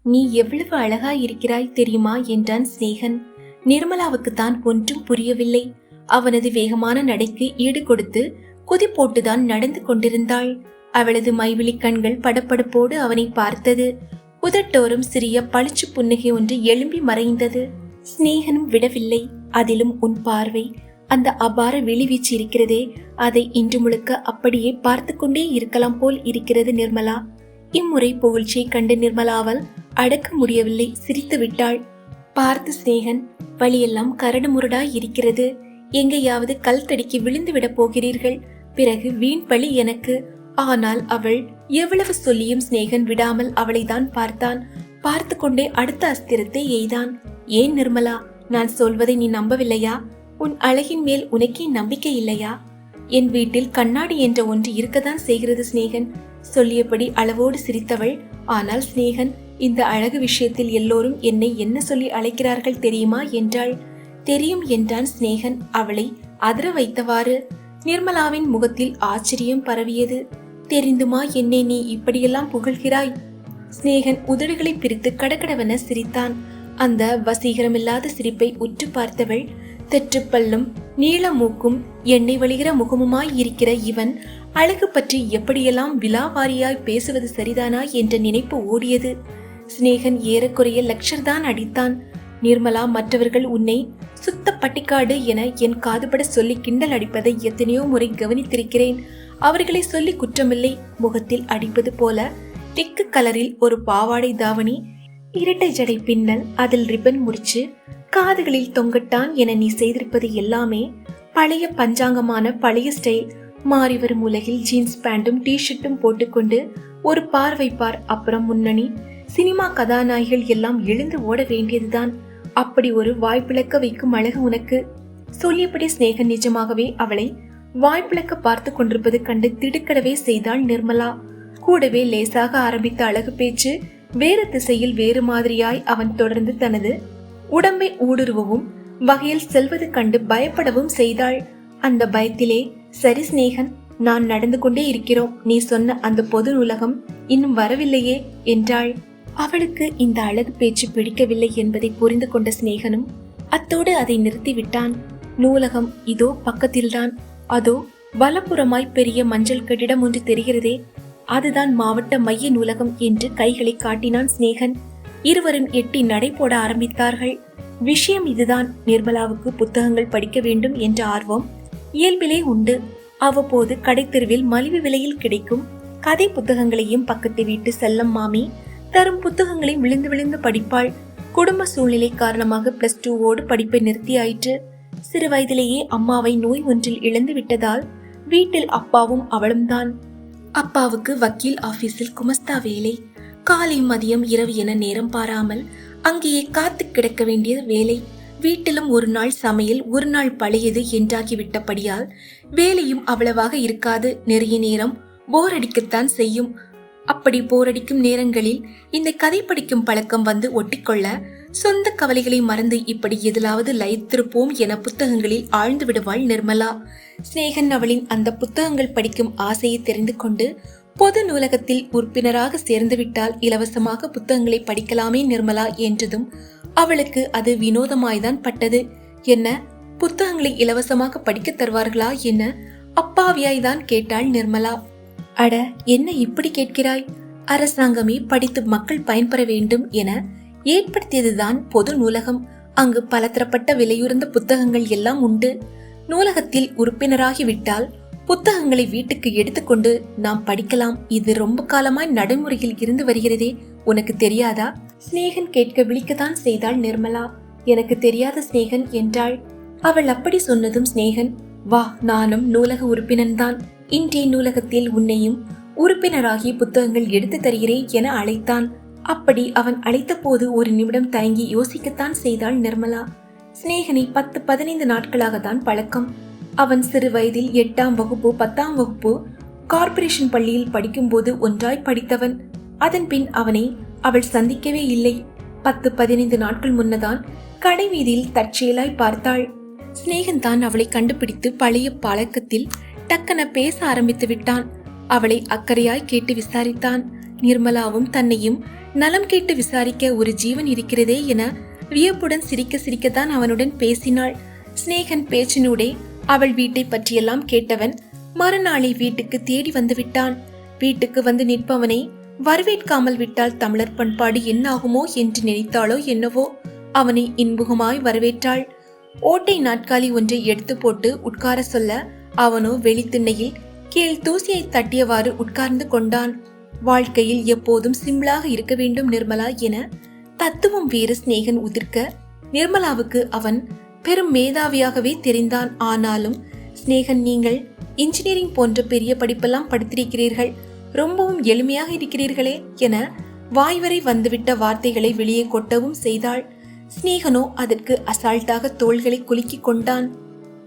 நீ எவ்வளவு அழகாய் இருக்கிறாய் தெரியுமா என்றான் சிநேகன். நிர்மலாவுக்கு தான் ஒன்றும் புரியவில்லை. அவனது வேகமான நடைக்கு ஈடு கொடுத்து குதி போட்டுதான் நடந்து கொண்டிருந்தாள். அவளது மைவிழி கண்கள் படப்படப்போடு அவனை பார்த்தது. உதட்டோரும் சிறிய பளிச்சு புன்னகை ஒன்று எழும்பி மறைந்தது. சிநேகனும் விடவில்லை. அதிலும் உன் பார்வை, அந்த அபார வெளிவீச்சு இருக்கிறதே, அதை இன்று முழுக்க அப்படியே பார்த்து கொண்டே இருக்கலாம் போல் இருக்கிறது நிர்மலா. இம்முறை புகழ்ச்சியை கண்டு நிர்மலாவால் அடக்க முடியவில்லை. சிரித்து விட்டாள். பார்த்து சிநேகன், வழியெல்லாம் கரடு முரடாய் இருக்கிறது. எங்கேயாவது கல் தடிக்கி விழுந்து விட போகிறீர்கள். பிறகு வீண் பழி எனக்கு. ஆனால் அவள் எவ்வளவு சொல்லியும் சிநேகன் விடாமல் அவளை தான் பார்த்தான். பார்த்து கொண்டே அடுத்த அஸ்திரத்தை எய்தான். ஏன் நிர்மலா, நான் சொல்வதை நீ நம்பவில்லையா? உன் அழகின் மேல் உனக்கே நம்பிக்கை இல்லையா? என் வீட்டில் கண்ணாடி என்ற ஒன்று இருக்கத்தான் செய்கிறது சிநேகன். சொல்லியபடி அளவோடு சிரித்தவள். ஆனால் சிநேகன், இந்த அழகு விஷயத்தில் எல்லோரும் என்னை என்ன சொல்லி அழைக்கிறார்கள் தெரியுமா என்றாள். தெரியும் என்றான் சிநேகன் அவளை அதிர வைத்தவாறு. நிர்மலாவின் முகத்தில் ஆச்சரியம் பரவியது. தெரிந்துமா என்னை நீ இப்படியெல்லாம் புகழ்கிறாய்? சிநேகன் உதடுகளை பிரித்து கடகடவென சிரித்தான். அந்த வசீகரமில்லாத சிரிப்பை உற்று பார்த்தவள், தெற்றுப்பல்லும் நீள மூக்கும் எண்ணெய் வழிகிற முகமுமாய் இருக்கிற இவன் அழகு பற்றி எப்படியெல்லாம் விலாவாரியாய் பேசுவது சரிதானா என்ற நினைப்பு ஓடியது. சிநேகன் ஏறக்குறைய லெக்சர் தான் அடித்தான். நிர்மலா, மற்றவர்கள் உன்னை சுத்த பட்டிக்காடு என என் காதுபட சொல்லி கிண்டல் அடிப்பதை எத்தனையோ முறை கவனித்திருக்கிறேன். அவர்களை சொல்லி குற்றமில்லை. முகத்தில் அடிப்பது போல திக்கு கலரில் ஒரு பாவாடை தாவணி, இரட்டை ஜடை பின்னல், அதில் ரிப்பன் முடிச்சு, காதுகளில் தொங்கட்டான் என நீ செய்திருப்பது எல்லாமே பழைய பஞ்சாங்கமான பழைய ஸ்டைல். மாறி வரும் உலகில் ஜீன்ஸ் பேண்டும் டிஷர்ட்டும் போட்டுக்கொண்டு ஒரு பார்வை பார். அப்புறம் முன்னணி சினிமா கதாநாயகிகள் எல்லாம் எழுந்து ஓட வேண்டியதுதான். அப்படி ஒரு வாய்ப்பிழக்க வைக்கும் அழகு உனக்கு. சொல்லியபடி சிநேகன் நிஜமாகவே அவளை வாய்ப்பிழக்க பார்த்து கொண்டிருப்பது கண்டு திடுக்கடவே செய்தாள் நிர்மலா. கூடவே லேசாக ஆரம்பித்த அழகு பேச்சு வேறு திசையில் வேறு மாதிரியாய் அவன் தொடர்ந்து தனது உடம்பை ஊடுருவவும் வகையில் செல்வது கண்டு பயப்படவும் செய்தாள். அந்த பயத்திலே, சரி சிநேகன், நான் நடந்து கொண்டே இருக்கிறோம். நீ சொன்ன அந்த பொது நூலகம் இன்னும் வரவில்லையே என்றாள். அவளுக்கு இந்த அழகு பேச்சு பிடிக்கவில்லை என்பதை புரிந்து கொண்ட சிநேகனும் அத்தோடு அதை நிறுத்திவிட்டான். நூலகம் இதோ பக்கத்தில்தான். அதோ வலப்புறமாய் பெரிய மஞ்சள் கட்டிடம் ஒன்று தெரிகிறதே, அதுதான் மாவட்ட மைய நூலகம் என்று கைகளை காட்டினான் சிநேகன். இருவரும் எட்டி நடை போட ஆரம்பித்தார்கள். விஷயம் இதுதான். நிர்மலாவுக்கு புத்தகங்கள் படிக்க வேண்டும் என்ற ஆர்வம் இயல்பிலே உண்டு. அவ்வப்போது கடைத்தெருவில் மலிவு விலையில் கிடைக்கும் கதை புத்தகங்களையும் பக்கத்து வீட்டு செல்லம் மாமி தரும் புத்தகங்களை விழுந்து விழுந்து படிப்பாள். குடும்ப சூழ்நிலை காரணமாக +2 படிப்பை நிறுத்தியாயிற்று. சிறு வயதிலேயே அம்மாவை நோய் ஒன்றில் இழந்து விட்டதால் வீட்டில் அப்பாவும் அவளும் தான். அப்பாவுக்கு வக்கீல் ஆபீஸில் குமஸ்தா வேலை. காலை மதியம் இரவு என நேரம் பாராமல் அங்கேயே காத்து கிடக்க வேண்டிய வேலை. வீட்டிலும் ஒரு நாள் சமையல், ஒரு நாள் பழையது என்றாகிவிட்டபடியால் வேலையும் அவ்வளவாக இருக்காது. நிறைய நேரம் போர் அடிக்கத்தான் செய்யும். அப்படி போரடிக்கும் நேரங்களில் இந்த கதை படிக்கும் பழக்கம் வந்து ஒட்டிக்கொள்ள சொந்த கவலைகளை மறந்து இப்படி எதிலாவது லயித்திருப்போம் என புத்தகங்களில் ஆழ்ந்து விடுவாள் நிர்மலா. சிநேகன் அவளின் அந்த புத்தகங்கள் படிக்கும் ஆசையை தெரிந்து கொண்டு பொது நூலகத்தில் உறுப்பினராக சேர்ந்துவிட்டால் இலவசமாக புத்தகங்களை படிக்கலாமே நிர்மலா என்றதும் அவளுக்கு அது வினோதமாய்தான் பட்டது. என்ன, புத்தகங்களை இலவசமாக படிக்க தருவார்களா என்ன அப்பாவியாய்தான் கேட்டாள் நிர்மலா. அட, என்ன இப்படி கேட்கிறாய்? அரசாங்கமே படித்து மக்கள் பயன்பெற வேண்டும் என ஏற்படுத்தியதுதான் பொது நூலகம். அங்கு பலதரப்பட்ட விலையுறந்த புத்தகங்கள் எல்லாம் உண்டு. நூலகத்தில் உறுப்பினராகிவிட்டால் புத்தகங்களை வீட்டுக்கு எடுத்துக்கொண்டு நாம் படிக்கலாம். இது ரொம்ப காலமாய் நடைமுறையில் இருந்து வருகிறதே, உனக்கு தெரியாதா? சிநேகன் கேட்க விழிக்கத்தான் செய்தாள் நிர்மலா. எனக்கு தெரியாத சிநேகன் என்றாள். அவள் அப்படி சொன்னதும் சிநேகன், வா, நானும் நூலக உறுப்பினன்தான். இன்றைய நூலகத்தில் உன்னையும் உறுப்பினராகி புத்தகங்கள் எடுத்து தருகிறேன் என அழைத்தான். அப்படி அவன் அழைத்த போது ஒரு நிமிடம் தயங்கி யோசிக்கத்தான் செய்தாள் நிர்மலா. சிநேகனை 10-15 நாட்களாகத்தான் பழக்கம். அவன் சிறு வயதில் 8ஆம் வகுப்பு 10ஆம் வகுப்பு கார்ப்பரேஷன் பள்ளியில் படிக்கும் போது ஒன்றாய் படித்தவன். அதன் பின் அவனை அவள் சந்திக்கவே இல்லை. 10-15 நாட்கள் முன்னதான் கடை வீதியில் தற்செயலாய் பார்த்தாள். சிநேகன் தான் அவளை கண்டுபிடித்து பழைய பழக்கத்தில் டக்கன பேச ஆரம்பித்து விட்டான். அவளை அக்கறையாய் கேட்டு விசாரித்தான். நிர்மலாவும் தன்னையும் நலம் கேட்டு விசாரிக்க ஒரு ஜீவன் இருக்கிறதே என வியப்புடன் சிரிக்க சிரிக்கத்தான் அவனுடன் பேசினாள். சிநேகன் பேச்சினூடே அவள் வீட்டை பற்றியெல்லாம் கேட்டவன் மறுநாளை வீட்டுக்கு தேடி வந்து விட்டான். வீட்டுக்கு வந்து நிற்பவனை வரவேற்காமல் விட்டால் தமிழர் பண்பாடு என்னாகுமோ என்று நினைத்தாளோ என்னவோ அவனை இன்புகமாய் வரவேற்றாள். ஓட்டை நாட்காலி ஒன்றை எடுத்து போட்டு உட்கார சொல்ல அவனோ வெளித்திண்ணையில் கீழ் தூசியை தட்டியவாறு உட்கார்ந்து கொண்டான். வாழ்க்கையில் எப்போதும் சிம்பிளாக இருக்க வேண்டும் நிர்மலா என தத்துவம் வேறு சிநேகன் உதிர்க்க நிர்மலாவுக்கு அவன் பெரும் மேதாவியாகவே தெரிந்தான். ஆனாலும் சிநேகன், நீங்கள் இன்ஜினியரிங் போன்ற பெரிய படிப்பெல்லாம் படித்திருக்கிறீர்கள், ரொம்பவும் எளிமையாக இருக்கிறீர்களே என வாய்வரை வந்துவிட்ட வார்த்தைகளை வெளியே கொட்டவும் செய்தாள். சிநேகனோ அதற்கு அசால்ட்டாக தோள்களை குலுக்கி கொண்டான்.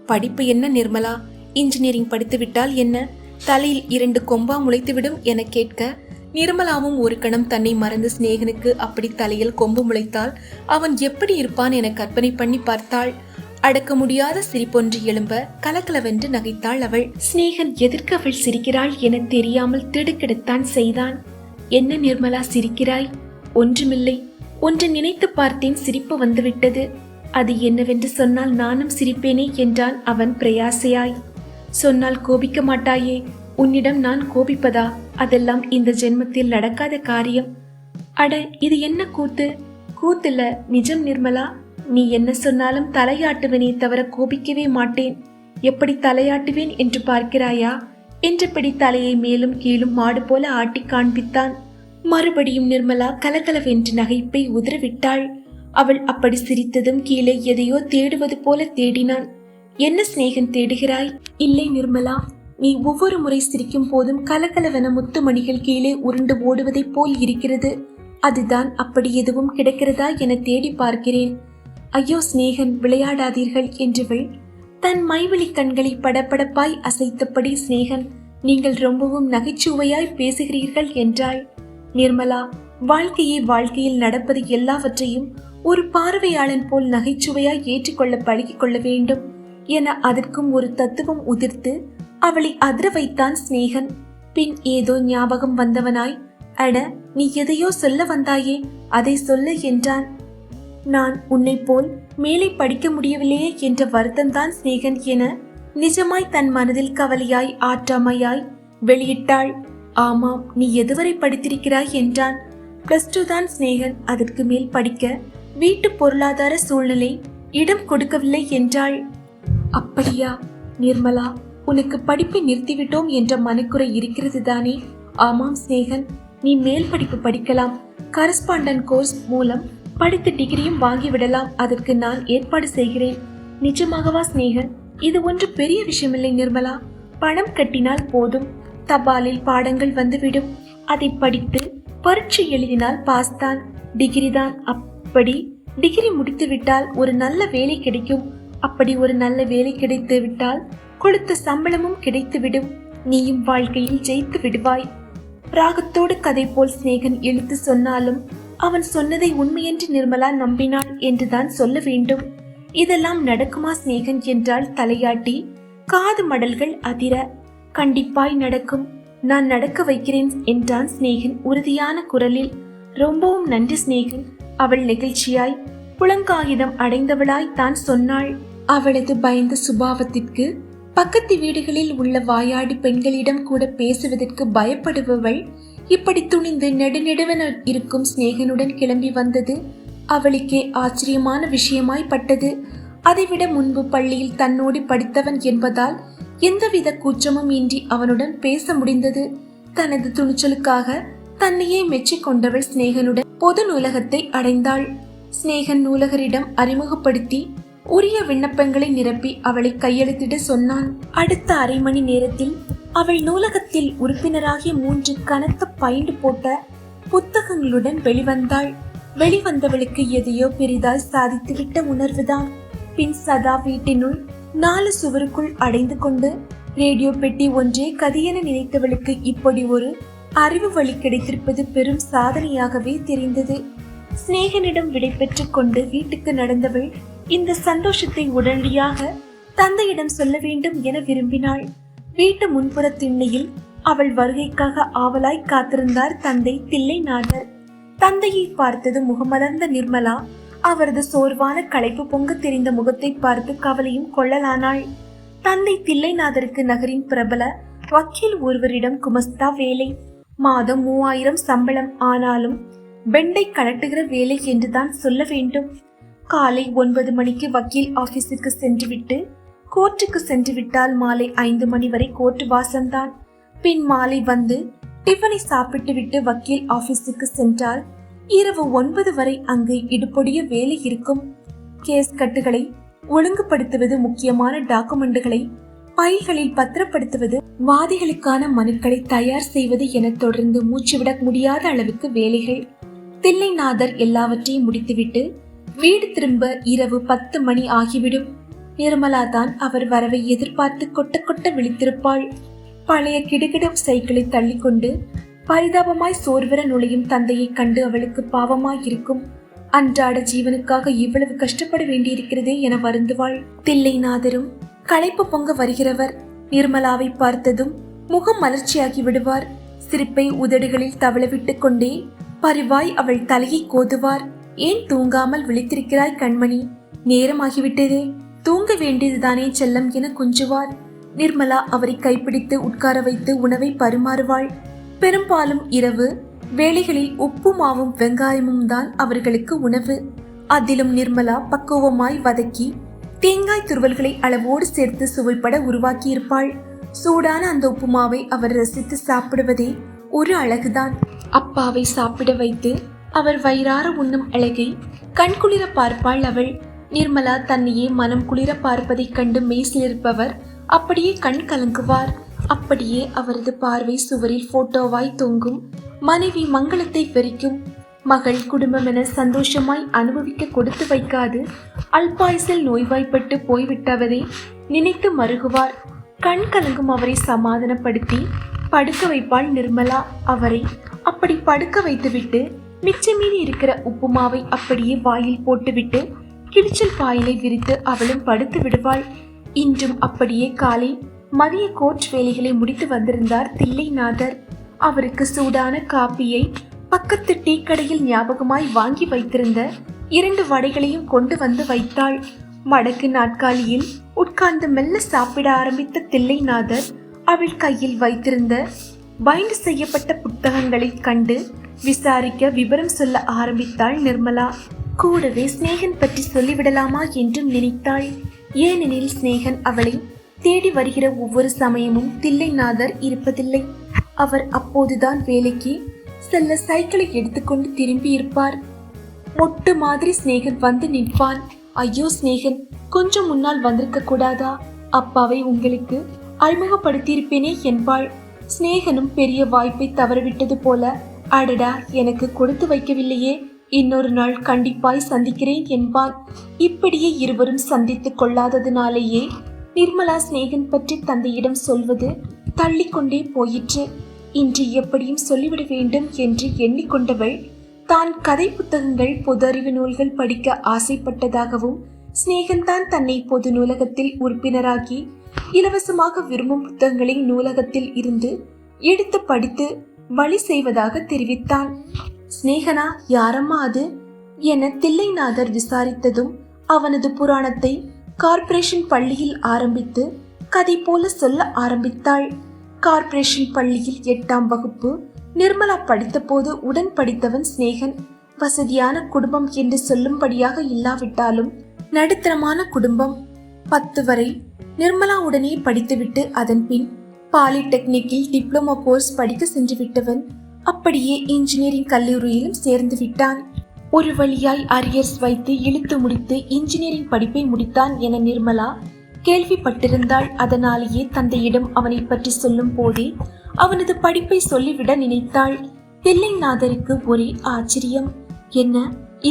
படிப்பு என்ன நிர்மலா, இன்ஜினியரிங் படித்துவிட்டால் என்ன, தலையில் 2 கொம்பா முளைத்துவிடும் என கேட்க நிர்மலாவும் ஒரு கணம் தன்னை மறந்து சிநேகனுக்கு அப்படி தலையில் கொம்பு முளைத்தால் அவன் எப்படி இருப்பான் என கற்பனை பண்ணி பார்த்தாள். அடக்க முடியாத சிரிப்பொன்று எழும்ப கலகலவென்று நகைத்தாள் அவள். சிநேகன் எதற்கு அவள் சிரிக்கிறாள் என தெரியாமல் திடுக்கிடத்தான் செய்தான். என்ன நிர்மலா சிரிக்கிறாய்? ஒன்றுமில்லை, ஒன்று நினைத்து பார்த்தேன், சிரிப்பு வந்துவிட்டது. அது என்னவென்று சொன்னால் நானும் சிரிப்பேனே என்றான் அவன் பிரயாசையாய். சொன்னால் கோபிக்க மாட்டாயே? உன்னிடம் நான் கோபிப்பதா? அதெல்லாம் இந்த ஜென்மத்தில் நடக்காத காரியம். அட, இது என்ன கூத்து? கூத்துல நிஜம் நிர்மலா. நீ என்ன சொன்னாலும் தலையாட்டுவனே தவிர கோபிக்கவே மாட்டேன். எப்படி தலையாட்டுவேன் என்று பார்க்கிறாயா என்றபடி தலையை மேலும் கீழும் மாடு போல ஆட்டி காண்பித்தான். மறுபடியும் நிர்மலா கலகலவென்று நகைப்பை உதறவிட்டாள். அவள் அப்படி சிரித்ததும் கீழே எதையோ தேடுவது போல தேடினான். என்ன சிநேகன் தேடுகிறாய்? இல்லை நிர்மலா, நீ ஒவ்வொரு முறை சிரிக்கும் போதும் கலகலவென முத்துமணிகள் கீழே உருண்டு ஓடுவதை போல் இருக்கிறது. அதுதான், அப்படி எதுவும் கிடைக்கிறதா என தேடி பார்க்கிறேன். ஐயோ சிநேகன், விளையாடாதீர்கள் என்றவள் தன் மைவெளி கண்களை படபடப்பாய் அசைத்தபடி, சிநேகன், நீங்கள் ரொம்பவும் நகைச்சுவையாய் பேசுகிறீர்கள் என்றாள். நிர்மலா, வாழ்க்கையில் நடப்பது எல்லாவற்றையும் ஒரு பார்வையாளன் போல் நகைச்சுவையாய் ஏற்றுக்கொள்ள பழகிக்கொள்ள வேண்டும் என அதற்கும் ஒரு தத்துவம் உதிர்த்து அவளை அதிர வைத்தான் சிநேகன். பின் ஏதோ ஞாபகம் வந்தவனாய், அட, நீ எதையோ சொல்ல வந்தாயே, அதை சொல்ல என்றான். நான் உன்னை போல் மேலே படிக்க முடியவில்லையே என்ற வருத்தம்தான் சிநேகன் என நிஜமாய் தன் மனதில் கவலையாய் ஆற்றாமையாய் வெளியிட்டாள். ஆமாம், நீ எதுவரை படித்திருக்கிறாய் என்றான். +2 தான் சிநேகன், அதற்கு மேல் படிக்க வீட்டு பொருளாதார சூழ்நிலை இடம் கொடுக்கவில்லை என்றாள். அப்படியா நிர்மலா, உனக்கு படிப்பை நிறுத்திவிட்டோம் என்ற மனக்குறை இருக்கிறது தானே? ஆமாம் சிநேகன், நீ மேல் படிப்பு படிக்கலாம். கரஸ்பாண்டன்ட் கோர்ஸ் மூலம் படித்த டிகிரியும் வாங்கிவிடலாம். அதற்கு நான் ஏற்பாடு செய்கிறேன். நிஜமாகவா சிநேகன்? இது ஒன்று பெரிய விஷயமில்லை நிர்மலா. பணம் கட்டினால் போதும், தபாலில் பாடங்கள் வந்துவிடும். அதை படித்து பரீட்சை எழுதினால் பாஸ் தான், டிகிரி தான். அப்படி டிகிரி முடித்து விட்டால் ஒரு நல்ல வேலை கிடைக்கும். அப்படி ஒரு நல்ல வேலை கிடைத்து விட்டால் கொடுத்த சம்பளமும் கிடைத்துவிடும். நீயும் வாழ்க்கையில் ஜெயித்து விடுவாய். ராகத்தோடு கதை போல் சிநேகன் இழுத்து சொன்னாலும் அவன் சொன்னதை உண்மையென்று நிர்மலா நம்பினாள் என்றுதான் சொல்ல வேண்டும். இதெல்லாம் நடக்குமா சிநேகன் என்றால் தலையாட்டி காது மடல்கள் அதிர. கண்டிப்பாய் நடக்கும், நான் நடக்க வைக்கிறேன் என்றான் சிநேகன் உறுதியான குரலில். ரொம்பவும் நன்றி சிநேகன், அவள் நெகிழ்ச்சியாய் புலங்காகிதம் அடைந்தவளாய் தான் சொன்னாள். அவளது பயந்த சுபாவத்திற்கு பக்கத்து வீடுகளில் உள்ள வாயாடி பெண்களிடம் கூட பேசுவதற்கு பயப்படுபவள் இப்படி துணிந்து நெடுநெடுவென இருக்கும் சிநேகனுடன் கிளம்பி வந்தது அவளுக்கே ஆச்சரியமான விஷயமாய் பட்டது. அதைவிட முன்பு பள்ளியில் தன்னோடு படித்தவன் என்பதால் எந்தவித கூச்சமும் இன்றி அவனுடன் பேச முடிந்தது. தனது துணிச்சலுக்காக தன்னையே மெச்சிக் கொண்டவள் சிநேகனுடன் பொது நூலகத்தை அடைந்தாள். சிநேகன் நூலகரிடம் அறிமுகப்படுத்தி உரிய விண்ணப்பங்களை நிரப்பி அவளை கையெழுத்திட சொன்னான். அடுத்த அரை மணி நேரத்தில் அவள் நூலகத்தில் உறுப்பினராகிய 3 கனத்த பைண்டு போட்ட புத்தகங்களுடன் வெளிவந்தாள். வெளிவந்தவளுக்கு எதையோ பெரிதாய் சாதித்துவிட்ட உணர்வுதான். பின் சதா வீட்டினுள் 4 சுவருக்குள் அடைந்து கொண்டு ரேடியோ பெட்டி ஒன்றே கதியென நினைத்தவளுக்கு இப்படி ஒரு அறிவு வழி கிடைத்திருப்பது பெரும் சாதனையாகவே தெரிந்தது. சிநேகனிடம் விடை பெற்றுக் கொண்டு வீட்டுக்கு நடந்தவள் இந்த சந்தோஷத்தை உடனடியாக தந்தையிடம் சொல்ல வேண்டும் என விரும்பினாள். வீட்டு முன்புற திண்ணையில் அவள் வருகைக்காக ஆவலாய் காத்திருந்தார் தந்தை தில்லைநாதர். தந்தையை பார்த்தது முகமலர்ந்த நிர்மலா அவரது சோர்வான களைப்பு பொங்க தெரிந்த முகத்தை பார்த்து கவலையும் கொள்ளலானாள். தந்தை தில்லைநாதருக்கு நகரின் பிரபல வக்கீல் ஒருவரிடம் குமஸ்தா வேலை, மாதம் 3000 சம்பளம். ஆனாலும் பெண்டை கலட்டுகிற வேலை என்றுதான் சொல்ல வேண்டும். காலை 9 மணிக்கு வக்கீல் ஆபீஸுக்கு சென்றுவிட்டு கோர்ட்டுக்கு சென்று விட்டால் மாலை 5 மணி வரை கோர்ட்டு வாசம்தான். பின் மாலை வந்து டிஃபனை சாப்பிட்டு விட்டு வக்கீல் ஆபீஸுக்கு சென்றால் இரவு 9 வரை அங்கு இடுபொடிய வேலை இருக்கும். கேஸ் கட்டுகளை ஒழுங்குபடுத்துவது, முக்கியமான டாக்குமெண்டுகளை பைல்களில் பத்திரப்படுத்துவது, வாதிகளுக்கான மனுக்களை தயார் செய்வது என தொடர்ந்து மூச்சுவிட முடியாத அளவுக்கு வேலைகள். தில்லைநாதர் எல்லாவற்றையும் முடித்துவிட்டு வீடு திரும்ப இரவு 10 மணி ஆகிவிடும். நிர்மலா தான் அவர் வரவை எதிர்பார்த்து கொட்ட கொட்ட விழித்திருப்பாள். பழைய கிடுகிடும் சைக்கிளை தள்ளிக்கொண்டு பரிதாபமாய் சோர்வர நுழையும் தந்தையை கண்டு அவளுக்கு பாவமாயிருக்கும். அன்றாட ஜீவனுக்காக இவ்வளவு கஷ்டப்பட வேண்டியிருக்கிறதே என வருந்துவாள். தில்லைநாதரும் களைப்பு பொங்க வருகிறவர். நிர்மலாவை பார்த்ததும் முகம் மலர்ச்சியாகி விடுவார். சிரிப்பை உதடுகளில் தவளவிட்டு கொண்டே பரிவாய் அவள் தலையை கோதுவார். ஏன் தூங்காமல் விழித்திருக்கிறாய் கண்மணி? நேரமாகிவிட்டதே, தூங்க வேண்டியதுதானே செல்லம் என கொஞ்சுவார். நிர்மலா அவரை கைப்பிடித்து உட்கார வைத்து உணவை பரிமாறுவாள். பெரும்பாலும் இரவு வேளைகளில் உப்பு மாவும் வெங்காயமும் தான் அவர்களுக்கு உணவு. அதிலும் நிர்மலா பக்குவமாய் வதக்கி தேங்காய் துருவல்களை அளவோடு சேர்த்து சுவைப்பட உருவாக்கியிருப்பாள். சூடான அந்த உப்புமாவை அவர் ரசித்து சாப்பிடுவதே ஒரு அழகுதான். அப்பாவை சாப்பிட வைத்து அவர் வயிறார உண்ணும் அழகை கண்குளிர பார்ப்பாள் அவள். நிர்மலா தன்னையே மனம் குளிர பார்ப்பதைக் கண்டு மெய்சிலிருப்பவர் அப்படியே கண் கலங்குவார். அப்படியே அவரது பார்வை சுவரில் போட்டோவாய் தொங்கும். மனைவி மங்களத்தை வெறிக்கும். மகள் குடும்பம் என சந்தோஷமாய் அனுபவிக்க கொடுத்து வைக்காது அல்பாயுசில் நோய்வாய்ப்பட்டு போய்விட்டவரை நினைத்து மருகுவார். கண் கலங்கும் அவரை சமாதானப்படுத்தி படுக்க வைப்பாள் நிர்மலா. அவரை அப்படி படுக்க வைத்துவிட்டு மிச்சமீறி இருக்கிற உப்புமாவை அப்படியே வாயில் போட்டுவிட்டு கிழிச்சல் பாயிலை விரித்து அவளும் படுத்து விடுவாள். இன்றும் அப்படியே காலை மதிய கோர்ட் வேலைகளை முடித்து வந்திருந்தார் தில்லைநாதர். அவருக்கு சூடான காப்பியை பக்கத்து டீ கடையில் ஞாபகமாய் வாங்கி வைத்திருந்த 2 வடைகளையும் கொண்டு வந்து வைத்தாள். மடக்கு நாற்காலியில் உட்கார்ந்து மெல்ல சாப்பிட ஆரம்பித்த தில்லைநாதர் அவள் கையில் வைத்திருந்த பைண்ட் செய்யப்பட்ட புத்தகங்களை கண்டு விசாரிக்க விவரம் சொல்ல ஆரம்பித்தாள் நிர்மலா. கூடவே ஸ்நேகன் பற்றி சொல்லிவிடலாமா என்றும் நினைத்தாள். ஏனெனில் ஸ்நேகன் அவளை தேடி வருகிற ஒவ்வொரு சமயமும் தில்லைநாதர் இருப்பதில்லை. அவர் அப்போதுதான் வேலைக்கு செல்ல சைக்கிளை எடுத்துக்கொண்டு திரும்பி இருப்பார். மொட்டு மாதிரி ஸ்நேகன் வந்து நிற்பான். ஐயோ ஸ்நேகன், கொஞ்சம் முன்னால் வந்திருக்க கூடாதா? அப்பாவை உங்களுக்கு அறிமுகப்படுத்தியிருப்பேனே என்பாள். ஸ்நேகனும் பெரிய வாய்ப்பை தவறவிட்டது போல, அடடா எனக்கு கொடுத்து வைக்கவில்லையே, இன்னொரு நாள் கண்டிப்பாய் சந்திக்கிறேன் என்பான். இப்படியே இருவரும் சந்தித்துக் கொள்ளாததினாலேயே நிர்மலா ஸ்நேகன் பற்றி தந்தையிடம் சொல்வது தள்ளிக்கொண்டே போயிற்று. இன்று எப்படியும் சொல்லிவிட வேண்டும் என்று எண்ணிக்கொண்டவள் தான் கதை புத்தகங்கள், பொது அறிவு நூல்கள் படிக்க ஆசைப்பட்டதாகவும் ஸ்நேகன் தான் தன்னை பொது நூலகத்தில் உறுப்பினராகி இலவசமாக விரும்பும் புத்தகங்களை நூலகத்தில் இருந்து எடுத்து படித்து வழி செய்வதாக தெரிவித்தான். ஸ்நேகனா, யாரம்மா அது என தில்லைநாதர் விசாரித்ததும் அவனது புராணத்தை கார்ப்பரேஷன் பள்ளியில் ஆரம்பித்து கதை போல சொல்ல ஆரம்பித்தாள். கார்ப்பரேஷன் பள்ளியில் 8ஆம் வகுப்பு நிர்மலா படித்த போது உடன் படித்தவன் ஸ்நேகன். வசதியான குடும்பம் என்று சொல்லும்படியாக இல்லாவிட்டாலும் நடுத்தரமான குடும்பம். 10 வரை நிர்மலா உடனே படித்துவிட்டு அதன் பின் பாலிடெக்னிக்கில் டிப்ளமோ கோர்ஸ் படிக்க சென்று விட்டவன். அப்படியே இன்ஜினியரிங் கல்லூரியிலும் சேர்ந்து விட்டான். ஒரு வழியாய் அரியர்ஸ் வைத்து இழுத்து முடித்து இன்ஜினியரிங் படிப்பை முடித்தான் என நிர்மலா கேள்விப்பட்டிருந்தாள். அதனாலேயே தந்தையிடம் அவனை பற்றி சொல்லும் போதே அவனது படிப்பை சொல்லிவிட நினைத்தாள். தில்லைநாதருக்கு ஒரே ஆச்சரியம். என்ன,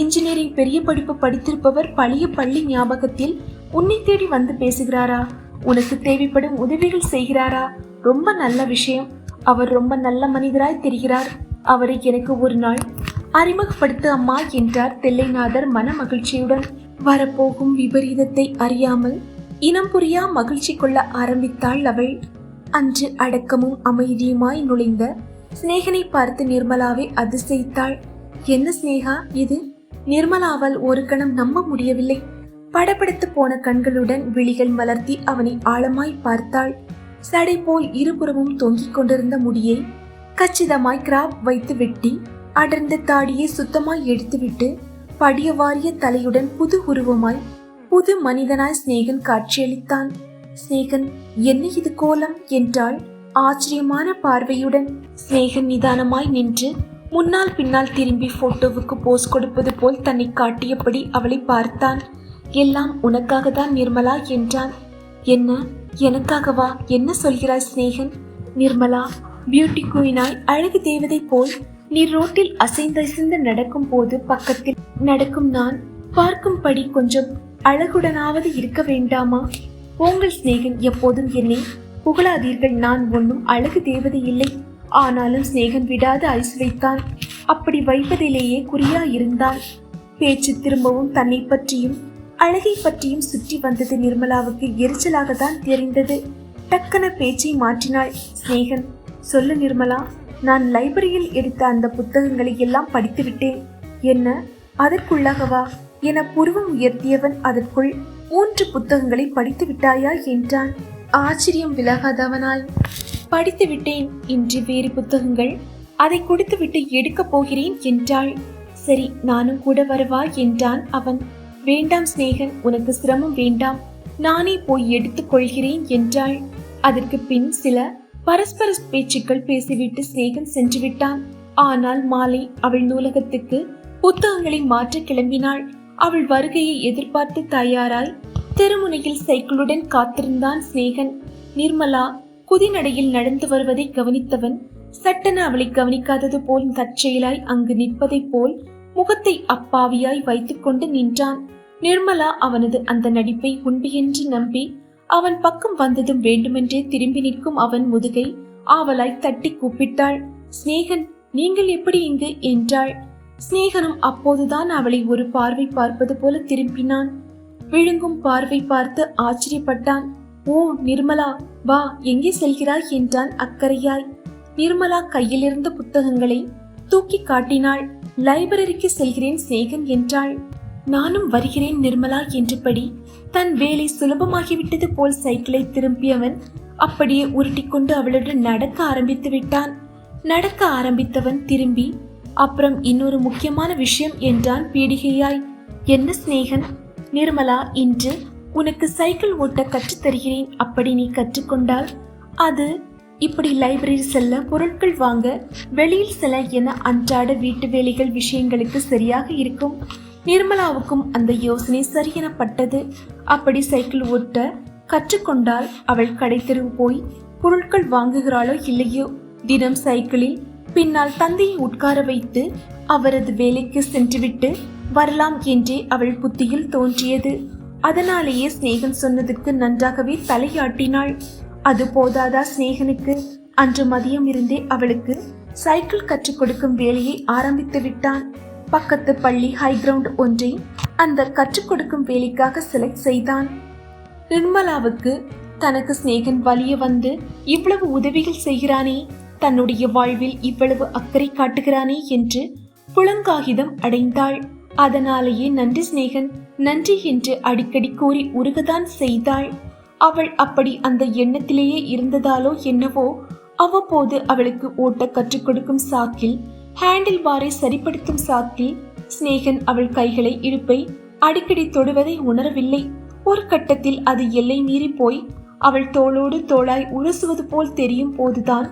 இன்ஜினியரிங் பெரிய படிப்பு படித்திருப்பவர் பழைய பள்ளி ஞாபகத்தில் உன்னை தேடி வந்து பேசுகிறாரா? உனக்கு தேவைப்படும் உதவிகள் செய்கிறாரா? ரொம்ப நல்ல விஷயம். அவர் ரொம்ப நல்ல மனிதராய் தெரிகிறார். அவரை எனக்கு ஒரு நாள் அறிமுகப்படுத்த அம்மா என்றார் தில்லைநாதர் மன மகிழ்ச்சியுடன். வரப்போகும் விபரீதத்தை அறியாமல் இனம் புரியா மகிழ்ச்சி கொள்ள ஆரம்பித்தாள் அவள். அன்று அடக்கமும் அமைதியுமாய் நுழைந்த சிநேகனை பார்த்து நிர்மலாவை அதிசயித்தாள். என்ன சிநேகா இது? நிர்மலாவால் ஒரு கணம் நம்ப முடியவில்லை. படபடுத்து போன கண்களுடன் விழிகள் மலர்த்தி அவனை ஆழமாய் பார்த்தாள். சடை போல் இருபுறமும் தொங்கிக் கொண்டிருந்த முடியை கச்சிதமாய் கிராப் வைத்து வெட்டி அடர்ந்த தாடியை சுத்தமாய் எடுத்துவிட்டு படிய வாரிய தலையுடன் புது உருவமாய் புது மனிதனாய் சிநேகன் காட்சியளித்தான். சிநேகன், என்ன இது கோலம் என்றாள் ஆச்சரியமான பார்வையுடன். சிநேகன் நிதானமாய் நின்று முன்னால் பின்னால் திரும்பி போட்டோவுக்கு போஸ் கொடுப்பது போல் தன்னை காட்டியபடி அவளை பார்த்தான். எல்லாம் உனக்காக தான் நிர்மலா என்றான். என்ன, எனக்காகவா? என்ன சொல்கிறாய் சிநேகன்? நிர்மலா பியூட்டி குயினாய் அழகு தேவதை போல் நீ ரோட்டில் அசைந்தசைந்து நடக்கும் போது பக்கத்தில் நடக்கும் நான் பார்க்கும்படி கொஞ்சம் அழகுடனாவது இருக்க வேண்டாமா? உங்கள் சிநேகன், எப்போதும் என்னை புகழாதீர்கள். நான் ஒன்றும் அழகு தேவதை இல்லை. ஆனாலும் சிநேகன் விடாது ஐஸ் வைத்தான். அப்படி வைப்பதிலேயே குறியா இருந்தான். பேச்சு திரும்பவும் தன்னை பற்றியும் அழகை பற்றியும் சுற்றி வந்தது. நிர்மலாவுக்கு எரிச்சலாகத்தான் தெரிந்தது. டக்கன பேச்சை மாற்றினாள். சிநேகன், சொல்லு நிர்மலா, நான் லைப்ரரியில் எடுத்த அந்த புத்தகங்களை எல்லாம் படித்து விட்டேன். என்ன, அதற்குள்ளாகவா என புருவம் உயர்த்தியவன் அதற்குள் 3 புத்தகங்களை படித்து விட்டாயா என்றான். ஆச்சரியம் விலகாதவனாய், படித்து விட்டேன். இன்று வேறு புத்தகங்கள், அதை கொடுத்துவிட்டு எடுக்கப் போகிறேன் என்றாள். சரி, நானும் கூட வரவா என்றான் அவன். வேண்டாம் சிநேகன், உனக்கு சிரமம் வேண்டாம், நானே போய் எடுத்துக் கொள்கிறேன் என்றாள். அதற்கு பின் சில பரஸ்பர பேச்சுக்கள் பேசிவிட்டு சிநேகன் சென்று விட்டான். ஆனால் மாலை அவள் நூலகத்துக்கு புத்தகங்களை மாற்ற கிளம்பினாள். அவள் வருகையை எதிர்பார்த்து தயாராய் தெருமுனையில் சைக்கிளுடன் காத்திருந்தான் சிநேகன். நிர்மலா குதிநடையில் நடந்து வருவதை கவனித்தவன் சட்டென அவளை கவனிக்காதது போல் தற்செயலாய் அங்கு நிற்பதைப் போல் முகத்தை அப்பாவியாய் வைத்துக் கொண்டு நின்றான். நிர்மலா அவனது அந்த நடிப்பை உண்மை என்று நம்பி அவன் பக்கம் வந்ததும் வேண்டுமென்றே திரும்பி நிற்கும் அவன் முதுகை ஆவலாய் தட்டி கூப்பிட்டாள். சிநேகன், நீங்கள் எப்படி இங்கு என்றாள். சிநேகனும் அப்போதுதான் அவளை ஒரு பார்வை பார்ப்பது போல திரும்பினான். விழுங்கும் பார்வை பார்த்து ஆச்சரியப்பட்டான். ஓ நிர்மலா, வா, எங்கே செல்கிறாய் என்றான் அக்கறையாய். நிர்மலா கையிலிருந்த புத்தகங்களை தூக்கி காட்டினாள். லைப்ரரிக்கு செல்கிறேன் சிநேகன் என்றாள். நானும் வருகிறேன் நிர்மலா என்றபடி தன் வேலை சுலபமாகிவிட்டது போல் சைக்கிளை திரும்பியவன் அப்படியே உருட்டிக்கொண்டு அவளுடன் நடக்க ஆரம்பித்து விட்டான். நடக்க ஆரம்பித்தவன் திரும்பி, அப்புறம் இன்னொரு முக்கியமான விஷயம் என்றான் பீடிகையாய். என்ன சிநேகன்? நிர்மலா, இன்று உனக்கு சைக்கிள் ஓட்ட கற்றுத்தருகிறேன். அப்படி நீ கற்றுக்கொண்டால் அது இப்படி லைப்ரரி செல்ல, பொருட்கள் வாங்க, வெளியில் செல்ல என அன்றாட வீட்டு வேலைகள் விஷயங்களுக்கு சரியாக இருக்கும். நிர்மலாவுக்கும் அந்த யோசனை சரியெனப்பட்டது. அப்படி சைக்கிள் ஓட்ட கற்றுக்கொண்டால் அவள் கடை தெரு போய் பொருட்கள் வாங்குகிறாளோ இல்லையோ, தினம் சைக்கிளில் பின்னால் தந்தையை உட்கார வைத்து அவரது வேலைக்கு சென்றுவிட்டு வரலாம் என்றே அவள் புத்தியில் தோன்றியது. அதனாலேயே சிநேகன் சொன்னதுக்கு நன்றாகவே தலையாட்டினாள். அது போதாதா சிநேகனுக்கு? அன்று மதியம் இருந்தே அவளுக்கு சைக்கிள் கற்றுக் கொடுக்கும் வேலையை ஆரம்பித்து விட்டான். பக்கத்து பள்ளி ஹைகிரவுண்ட் ஒன்றை அந்த கற்றுக் கொடுக்கும் வேலைக்காக செலக்ட் செய்தான். நிர்மலாவுக்கு தனக்கு சிநேகன் வலிய வந்து இவ்வளவு உதவிகள் செய்கிறானே, தன்னுடைய வாழ்வில் இவ்வளவு அக்கறை காட்டுகிறானே என்று புலங்காகிதம் அடைந்தாள். அதனாலேயே நன்றி சிநேகன், நன்றி என்று அடிக்கடி கூறி உருகதான் செய்தாள். அவள் அப்படி அந்த எண்ணத்திலேயே இருந்ததாலோ என்னவோ, அவ்வப்போது அவளுக்கு ஓட்ட கற்றுக் கொடுக்கும் சாக்கில், ஹேண்டில் பாரை சரிப்படுத்தும் சாக்கில் சிநேகன் அவள் கைகளை, இடுப்பை அடிக்கடி தொடுவதை உணரவில்லை. ஒரு கட்டத்தில் அது எல்லை மீறி போய் அவள் தோளோடு தோளாய் உரசுவது போல் தெரியும் போதுதான்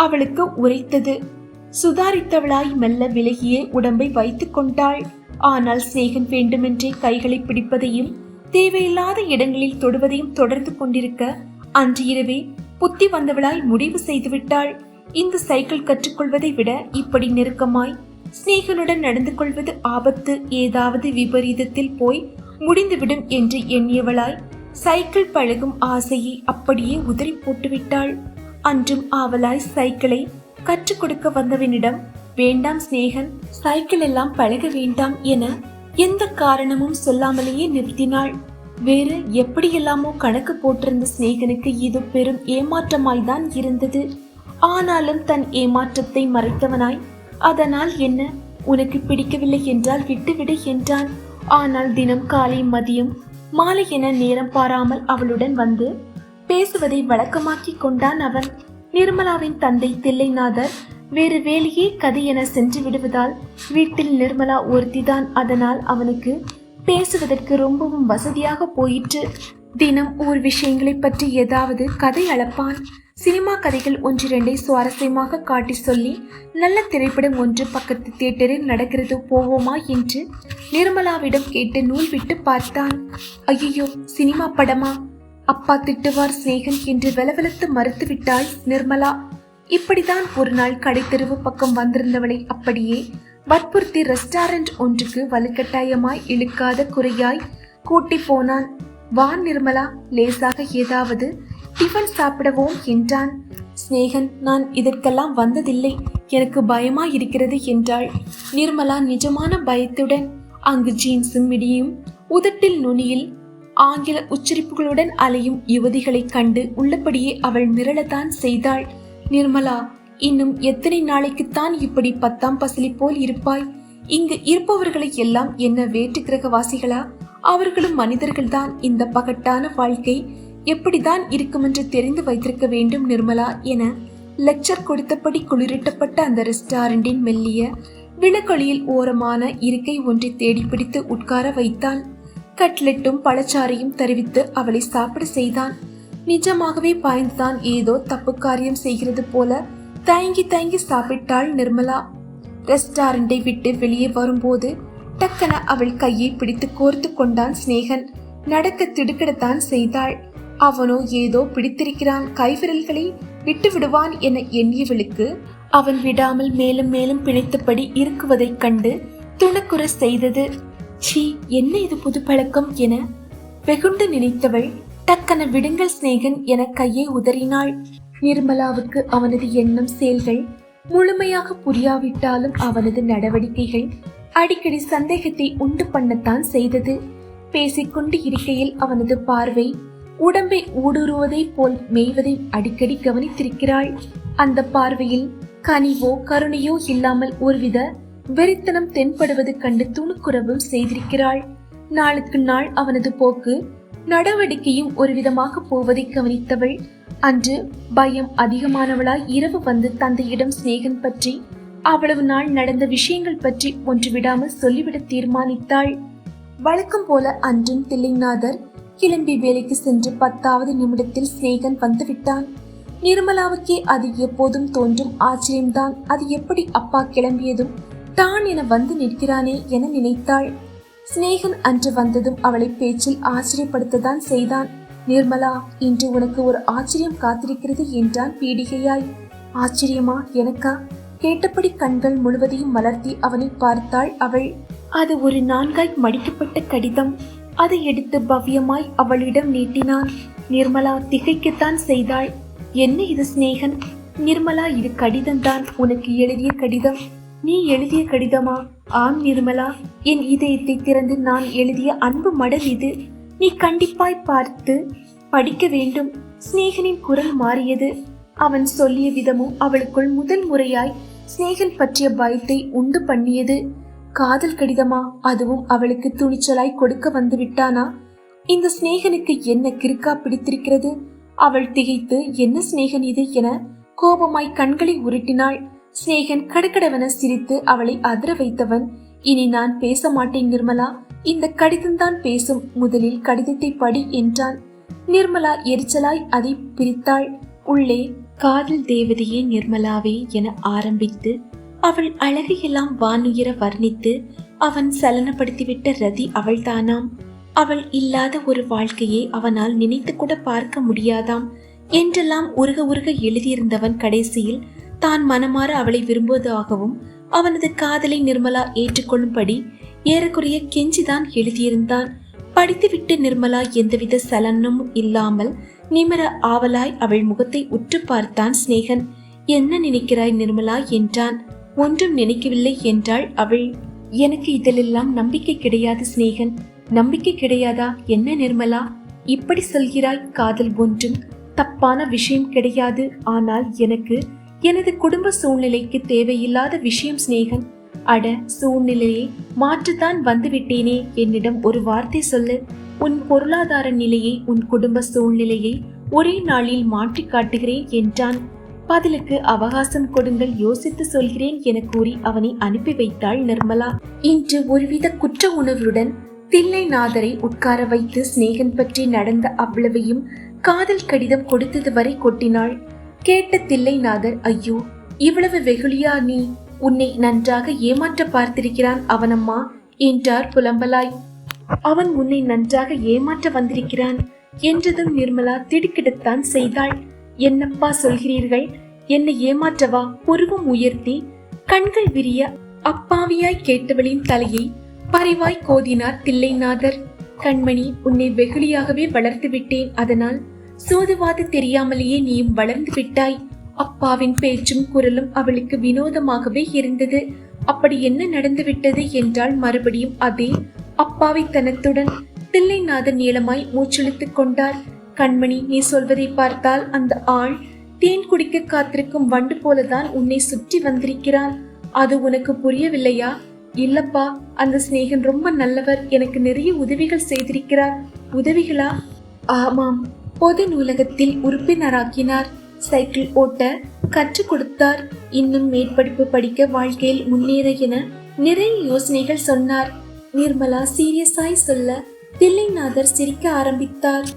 அவளுக்கு உரைத்தது. சுதாரித்தவளாய் மெல்ல விலகிய உடம்பை வைத்துக் கொண்டாள். ஆனால் சிநேகன் வேண்டுமென்றே கைகளை பிடிப்பதையும் தேவையில்லாத இடங்களில் தொடுவதையும் தொடர்ந்து கொண்டிருக்க அன்று இரவே புத்தி வந்தவளாய் முடிவு செய்துவிட்டாள். இந்த சைக்கிள் கற்றுக்கொள்வதை விட இப்படி நெருக்கமாய் சிநேகனுடன் நடந்து கொள்வது ஆபத்து, ஏதாவது விபரீதத்தில் போய் முடிந்துவிடும் என்று எண்ணியவளாய் சைக்கிள் பழகும் ஆசையை அப்படியே உதறி போட்டுவிட்டாள். அன்றும் ஆவலாய் சைக்கிளை கற்றுக் கொடுக்க வந்தவனிடம், வேண்டாம் சிநேகன், சைக்கிள் எல்லாம் பழக வேண்டாம் என எந்த காரணமும் சொல்லாமலேயே நிறுத்தினாள். வேறு எப்படியெல்லாமோ கணக்கு போட்டிருந்த சிநேகனுக்கு இது பெரும் ஏமாற்றமாய்தான் இருந்தது. ஆனாலும் தன் ஏமாற்றத்தை மறைத்தவனாய், அதனால் என்ன, உனக்கு பிடிக்கவில்லை என்றால் விட்டுவிடு என்றான். ஆனால் தினம் காலை மதியம் மாலை என நேரம் பாராமல் அவளுடன் வந்து பேசுவதை வழக்கமாக்கி கொண்டான் அவன். நிர்மலாவின் தந்தை தில்லைநாதர் வேறு வேலையே கதை என சென்று விடுவதால் வீட்டில் நிர்மலா ஒருத்திதான். அதனால் அவனுக்கு பேசுவதற்கு ரொம்பவும் வசதியாக போயிற்று. தினம் ஊர் விஷயங்களை பற்றி ஏதாவது கதை அளப்பான். சினிமா கதைகள் ஒன்றிரண்டை சுவாரஸ்யமாக காட்டி சொல்லி, நல்ல திரைப்படம் ஒன்று பக்கத்து தியேட்டரில் நடக்கிறது, போவோமா என்று நிர்மலாவிடம் கேட்டு நூல் விட்டு பார்த்தான். ஐயோ, சினிமா படமா? அப்பா திட்டுவார் சிநேகன் என்று வெலவெலத்து மறுத்து விட்டாள் நிர்மலா. இப்படிதான் ஒரு நாள் கடைத்தெருவு பக்கம் வந்திருந்தவளை அப்படியே வற்புறுத்தி ரெஸ்டாரண்ட் ஒன்றுக்கு வலுக்கட்டாயமாய் இழுக்காத குறையாய் கூட்டி போனான். வா நிர்மலா, லேசாக ஏதாவது டிஃபன் சாப்பிடவோம் என்றான். சிநேகன், நான் இதற்கெல்லாம் வந்ததில்லை, எனக்கு பயமா இருக்கிறது என்றாள் நிர்மலா நிஜமான பயத்துடன். அங்கு ஜீன்ஸும் மிடியும் உதட்டில் நுனியில் ஆங்கில உச்சரிப்புகளுடன் அலையும் யுவதிகளை கண்டு உள்ளபடியே அவள் மிரளத்தான் செய்தாள். நிர்மலா, இன்னும் எத்தனை நாளைக்குத்தான் இப்படி பத்தாம் பசலி போல் இருப்பாய்? இங்கு இருப்பவர்களை எல்லாம் என்ன வேற்று கிரகவாசிகளா? அவர்களும் மனிதர்கள்தான். இந்த பகட்டான வாழ்க்கை எப்படிதான் இருக்குமென்று தெரிந்து வைத்திருக்க வேண்டும் நிர்மலா என லெக்சர் கொடுத்தபடி குளிரூட்டப்பட்ட அந்த ரெஸ்டாரண்டின் மெல்லிய விளக்கொளியில் ஓரமான இருக்கை ஒன்றை தேடி பிடித்து உட்கார வைத்தான். கட்லெட்டும் பழச்சாரையும் தருவித்து அவளை சாப்பிட செய்தான். நிஜமாகவே பாய்ந்துதான் ஏதோ தப்பு காரியம் செய்கிறது போல தயங்கி தயங்கி சாப்பிட்டாள் நிர்மலா. ரெஸ்டாரண்டை விட்டு வெளியே வரும்போது டக்கென அவள் கையை பிடித்து கோர்த்து கொண்டான் சிநேகன். நடக்க திடுக்கிடத்தான் செய்தாள். அவனோ ஏதோ பிடித்திருக்கிறான், கைவிரல்களை விட்டு விடுவான் என எண்ணியவளுக்கு அவன் விடாமல் மேலும் மேலும் பிணைத்தபடி இருக்குவதைக் கண்டு துணக்குற செய்தது. சீ, என்ன இது புது பழக்கம் என வெகுண்டு நினைத்தவள் டக்கென விடுங்கள் சிநேகன் என கையை உதறினாள். நிர்மலாவுக்கு அவனது எண்ணம் செயல்கள் முழுமையாக புரியாவிட்டாலும் அவனது நடவடிக்கைகள் அடிக்கடி சந்தேகத்தை உண்டு பண்ணத்தான் செய்தது. பேசிக்கொண்டு இருக்கையில் அவனது பார்வை உடம்பை ஊடுருவதை போல் மேய்வதை அடிக்கடி கவனித்திருக்கிறாள். அந்த பார்வையில் கனிவோ கருணையோ இல்லாமல் ஒருவித வெறித்தனம் தென்படுவது கண்டு துணுக்குறவும் செய்திருக்கிறாள். நாளுக்கு நாள் அவனது போக்கு நடவடிக்கையும் ஒரு விதமாக போவதை கவனித்தவள் அன்று பயம் அதிகமானவளாய் இரவு வந்து தந்தையிடம் சிநேகன் பற்றி அவ்வளவு நாள் நடந்த விஷயங்கள் பற்றி ஒன்று விடாமல் சொல்லிவிட தீர்மானித்தாள். வழக்கம் போல அன்றும் தில்லைநாதர் கிளம்பி வேலைக்கு சென்று 10வது நிமிடத்தில் சிநேகன் வந்துவிட்டான். நிர்மலாவுக்கே அது எப்போதும் தோன்றும் ஆச்சரியம்தான். அது எப்படி அப்பா கிளம்பியதும் தான் என வந்து நிற்கிறானே என நினைத்தாள். சிநேகன் அன்று வந்ததும் அவளை பேச்சில் ஆச்சரியப்படுத்ததான் செய்தான். நிர்மலா, இன்று உனக்கு ஒரு ஆச்சரியம் காத்திருக்கிறது என்றான் பீடிகையாய். ஆச்சரியமா? எனக்கா? கேட்டபடி கண்கள் முழுவதையும் மலர்த்தி அவனை பார்த்தாள் அவள். அது ஒரு 4ஆய் மடிக்கப்பட்ட கடிதம். அதை எடுத்து பவ்யமாய் அவளிடம் நீட்டினான். நிர்மலா திகைக்கத்தான் செய்தாள். என்ன இது சிநேகன்? நிர்மலா, இது கடிதம்தான், உனக்கு எழுதிய கடிதம். நீ எழுதிய கடிதமா? ஆம் நிர்மலா, என் இதயத்தை திறந்து நான் எழுதிய அன்பு மடல் இது. நீ கண்டிப்பாய் பார்த்து படிக்க வேண்டும். சிநேகனின் குரல் மாறியது. அவன் சொல்லிய விதமும் அவளுக்குள் முதல் முறையாய் சிநேகன் பற்றிய பயத்தை உண்டு பண்ணியது. காதல் கடிதமா? அதுவும் அவளுக்கு துணிச்சலாய் கொடுக்க வந்து விட்டானா? இந்த சிநேகனுக்கு என்ன கிறுக்கா பிடித்திருக்கிறது? அவள் திகைத்து, என்ன சிநேகன் இது என கோபமாய் கண்களை உருட்டினாள். சிநேகன் கடகடவென சிரித்து அவளை அதிர வைத்தவன், இனி நான் பேச மாட்டேன் நிர்மலா, இந்த கடிதம்தான் பேசும், முதலில் கடிதத்தை படி என்றான். நிர்மலா எரிச்சலாய் அதை பிரித்தாள். உள்ளே காதல் தேவதையே நிர்மலாவே என ஆரம்பித்து அவள் அழகையெல்லாம் வானுயர வர்ணித்து அவன் சலனப்படுத்திவிட்ட ரதி அவள்தானாம். அவள் இல்லாத ஒரு வாழ்க்கையை அவனால் நினைத்து கூட பார்க்க முடியாதாம் என்றெல்லாம் உருக உருக எழுதியிருந்தவன் கடைசியில் தான் மனமாற அவளை விரும்புவதாகவும் அவனது காதலை நிர்மலா ஏற்றுக்கொள்ளும்படி ஏறக்குறைய கெஞ்சிதான் எழுதியிருந்தான். படித்துவிட்டு நிர்மலா எந்தவித சலனமும் இல்லாமல் நிமிர ஆவலாய் அவள் முகத்தை உற்று பார்த்தான் சிநேகன். என்ன நினைக்கிறாய் நிர்மலா என்றான். ஒன்றும் நினைக்கவில்லை என்றாள் அவள். எனக்கு இதிலெல்லாம் நம்பிக்கை கிடையாது சிநேகன். நம்பிக்கை கிடையாதா என்ன நிர்மலா, இப்படி சொல்கிறாய்? காதல் ஒன்றும் தப்பான விஷயம் கிடையாது. ஆனால் எனக்கு எனது குடும்ப சூழ்நிலைக்கு தேவையில்லாத விஷயம் சிநேகன். அட, சூழ்நிலையை மாற்றத்தான் வந்துவிட்டேனே. என்னிடம் ஒரு வார்த்தை சொல்லு. உன் பொருளாதார நிலையை, உன் குடும்ப சூழ்நிலையை ஒரே நாளில் மாற்றி காட்டுகிறேன் என்றான். பதிலுக்கு அவகாசம் கொடுங்கள், யோசித்து சொல்கிறேன் என கூறி அவனை அனுப்பி வைத்தாள் நிர்மலா. இன்று ஒருவித குற்ற உணர்வுடன் தில்லைநாதரை உட்கார வைத்து சிநேகன் பற்றி நடந்த அவ்வளவையும் காதல் கடிதம் கொடுத்தது வரை கொட்டினாள். கேட்ட தில்லைநாதர், ஐயோ, இவ்வளவு வெகுளியா நீ? உன்னை நன்றாக ஏமாற்ற பார்த்திருக்கிறான் அவனம்மா என்றார் புலம்பலாய். அவன் உன்னை நன்றாக ஏமாற்ற வந்திருக்கிறான் என்றதும் நிர்மலா திடுக்கிடத்தான் செய்தாள். என்னப்பா சொல்கிறீர்கள்? என்னை ஏமாற்றவா? புருவம் உயர்த்தி கண்கள் விரிய அப்பாவியாய் கேட்டவளின் தலையை பரிவாய் கோதினார் தில்லைநாதர். கண்மணி, உன்னை வெகுளியாகவே வளர்த்து விட்டேன். அதனால் சூதுவாது தெரியாமலேயே நீயும் வளர்ந்து விட்டாய். அப்பாவின் பேச்சும் குரலும் அவளுக்கு வினோதமாகவே இருந்தது. அப்படி என்ன நடந்து விட்டது என்றால் மறுபடியும் அதே அப்பாவித்தனத்துடன் தில்லைநாதன் நீளமாய் மூச்செழுத்துக் கொண்டார். கண்மணி, நீ சொல்வதை பார்த்தால் அந்த ஆள் தேன் குடிக்க காத்திருக்கும் வண்டு போலதான் உன்னை சுற்றி வந்திருக்கிறான். அது உனக்கு புரியவில்லையா? இல்லப்பா, அந்த சிநேகன் ரொம்ப நல்லவர். எனக்கு நிறைய உதவிகள் செய்திருக்கிறார். உதவிகளா? ஆமாம், பொது நூலகத்தில் உறுப்பினராக்கினார். சைக்கிள் ஓட்ட கற்றுக் கொடுத்தார். இன்னும் மேற்படிப்பு படிக்க, வாழ்க்கையில் முன்னேற என நிறைய யோசனைகள் சொன்னார். நிர்மலா சீரியஸாய் சொல்ல தில்லைநாதர் சிரிக்க ஆரம்பித்தார்.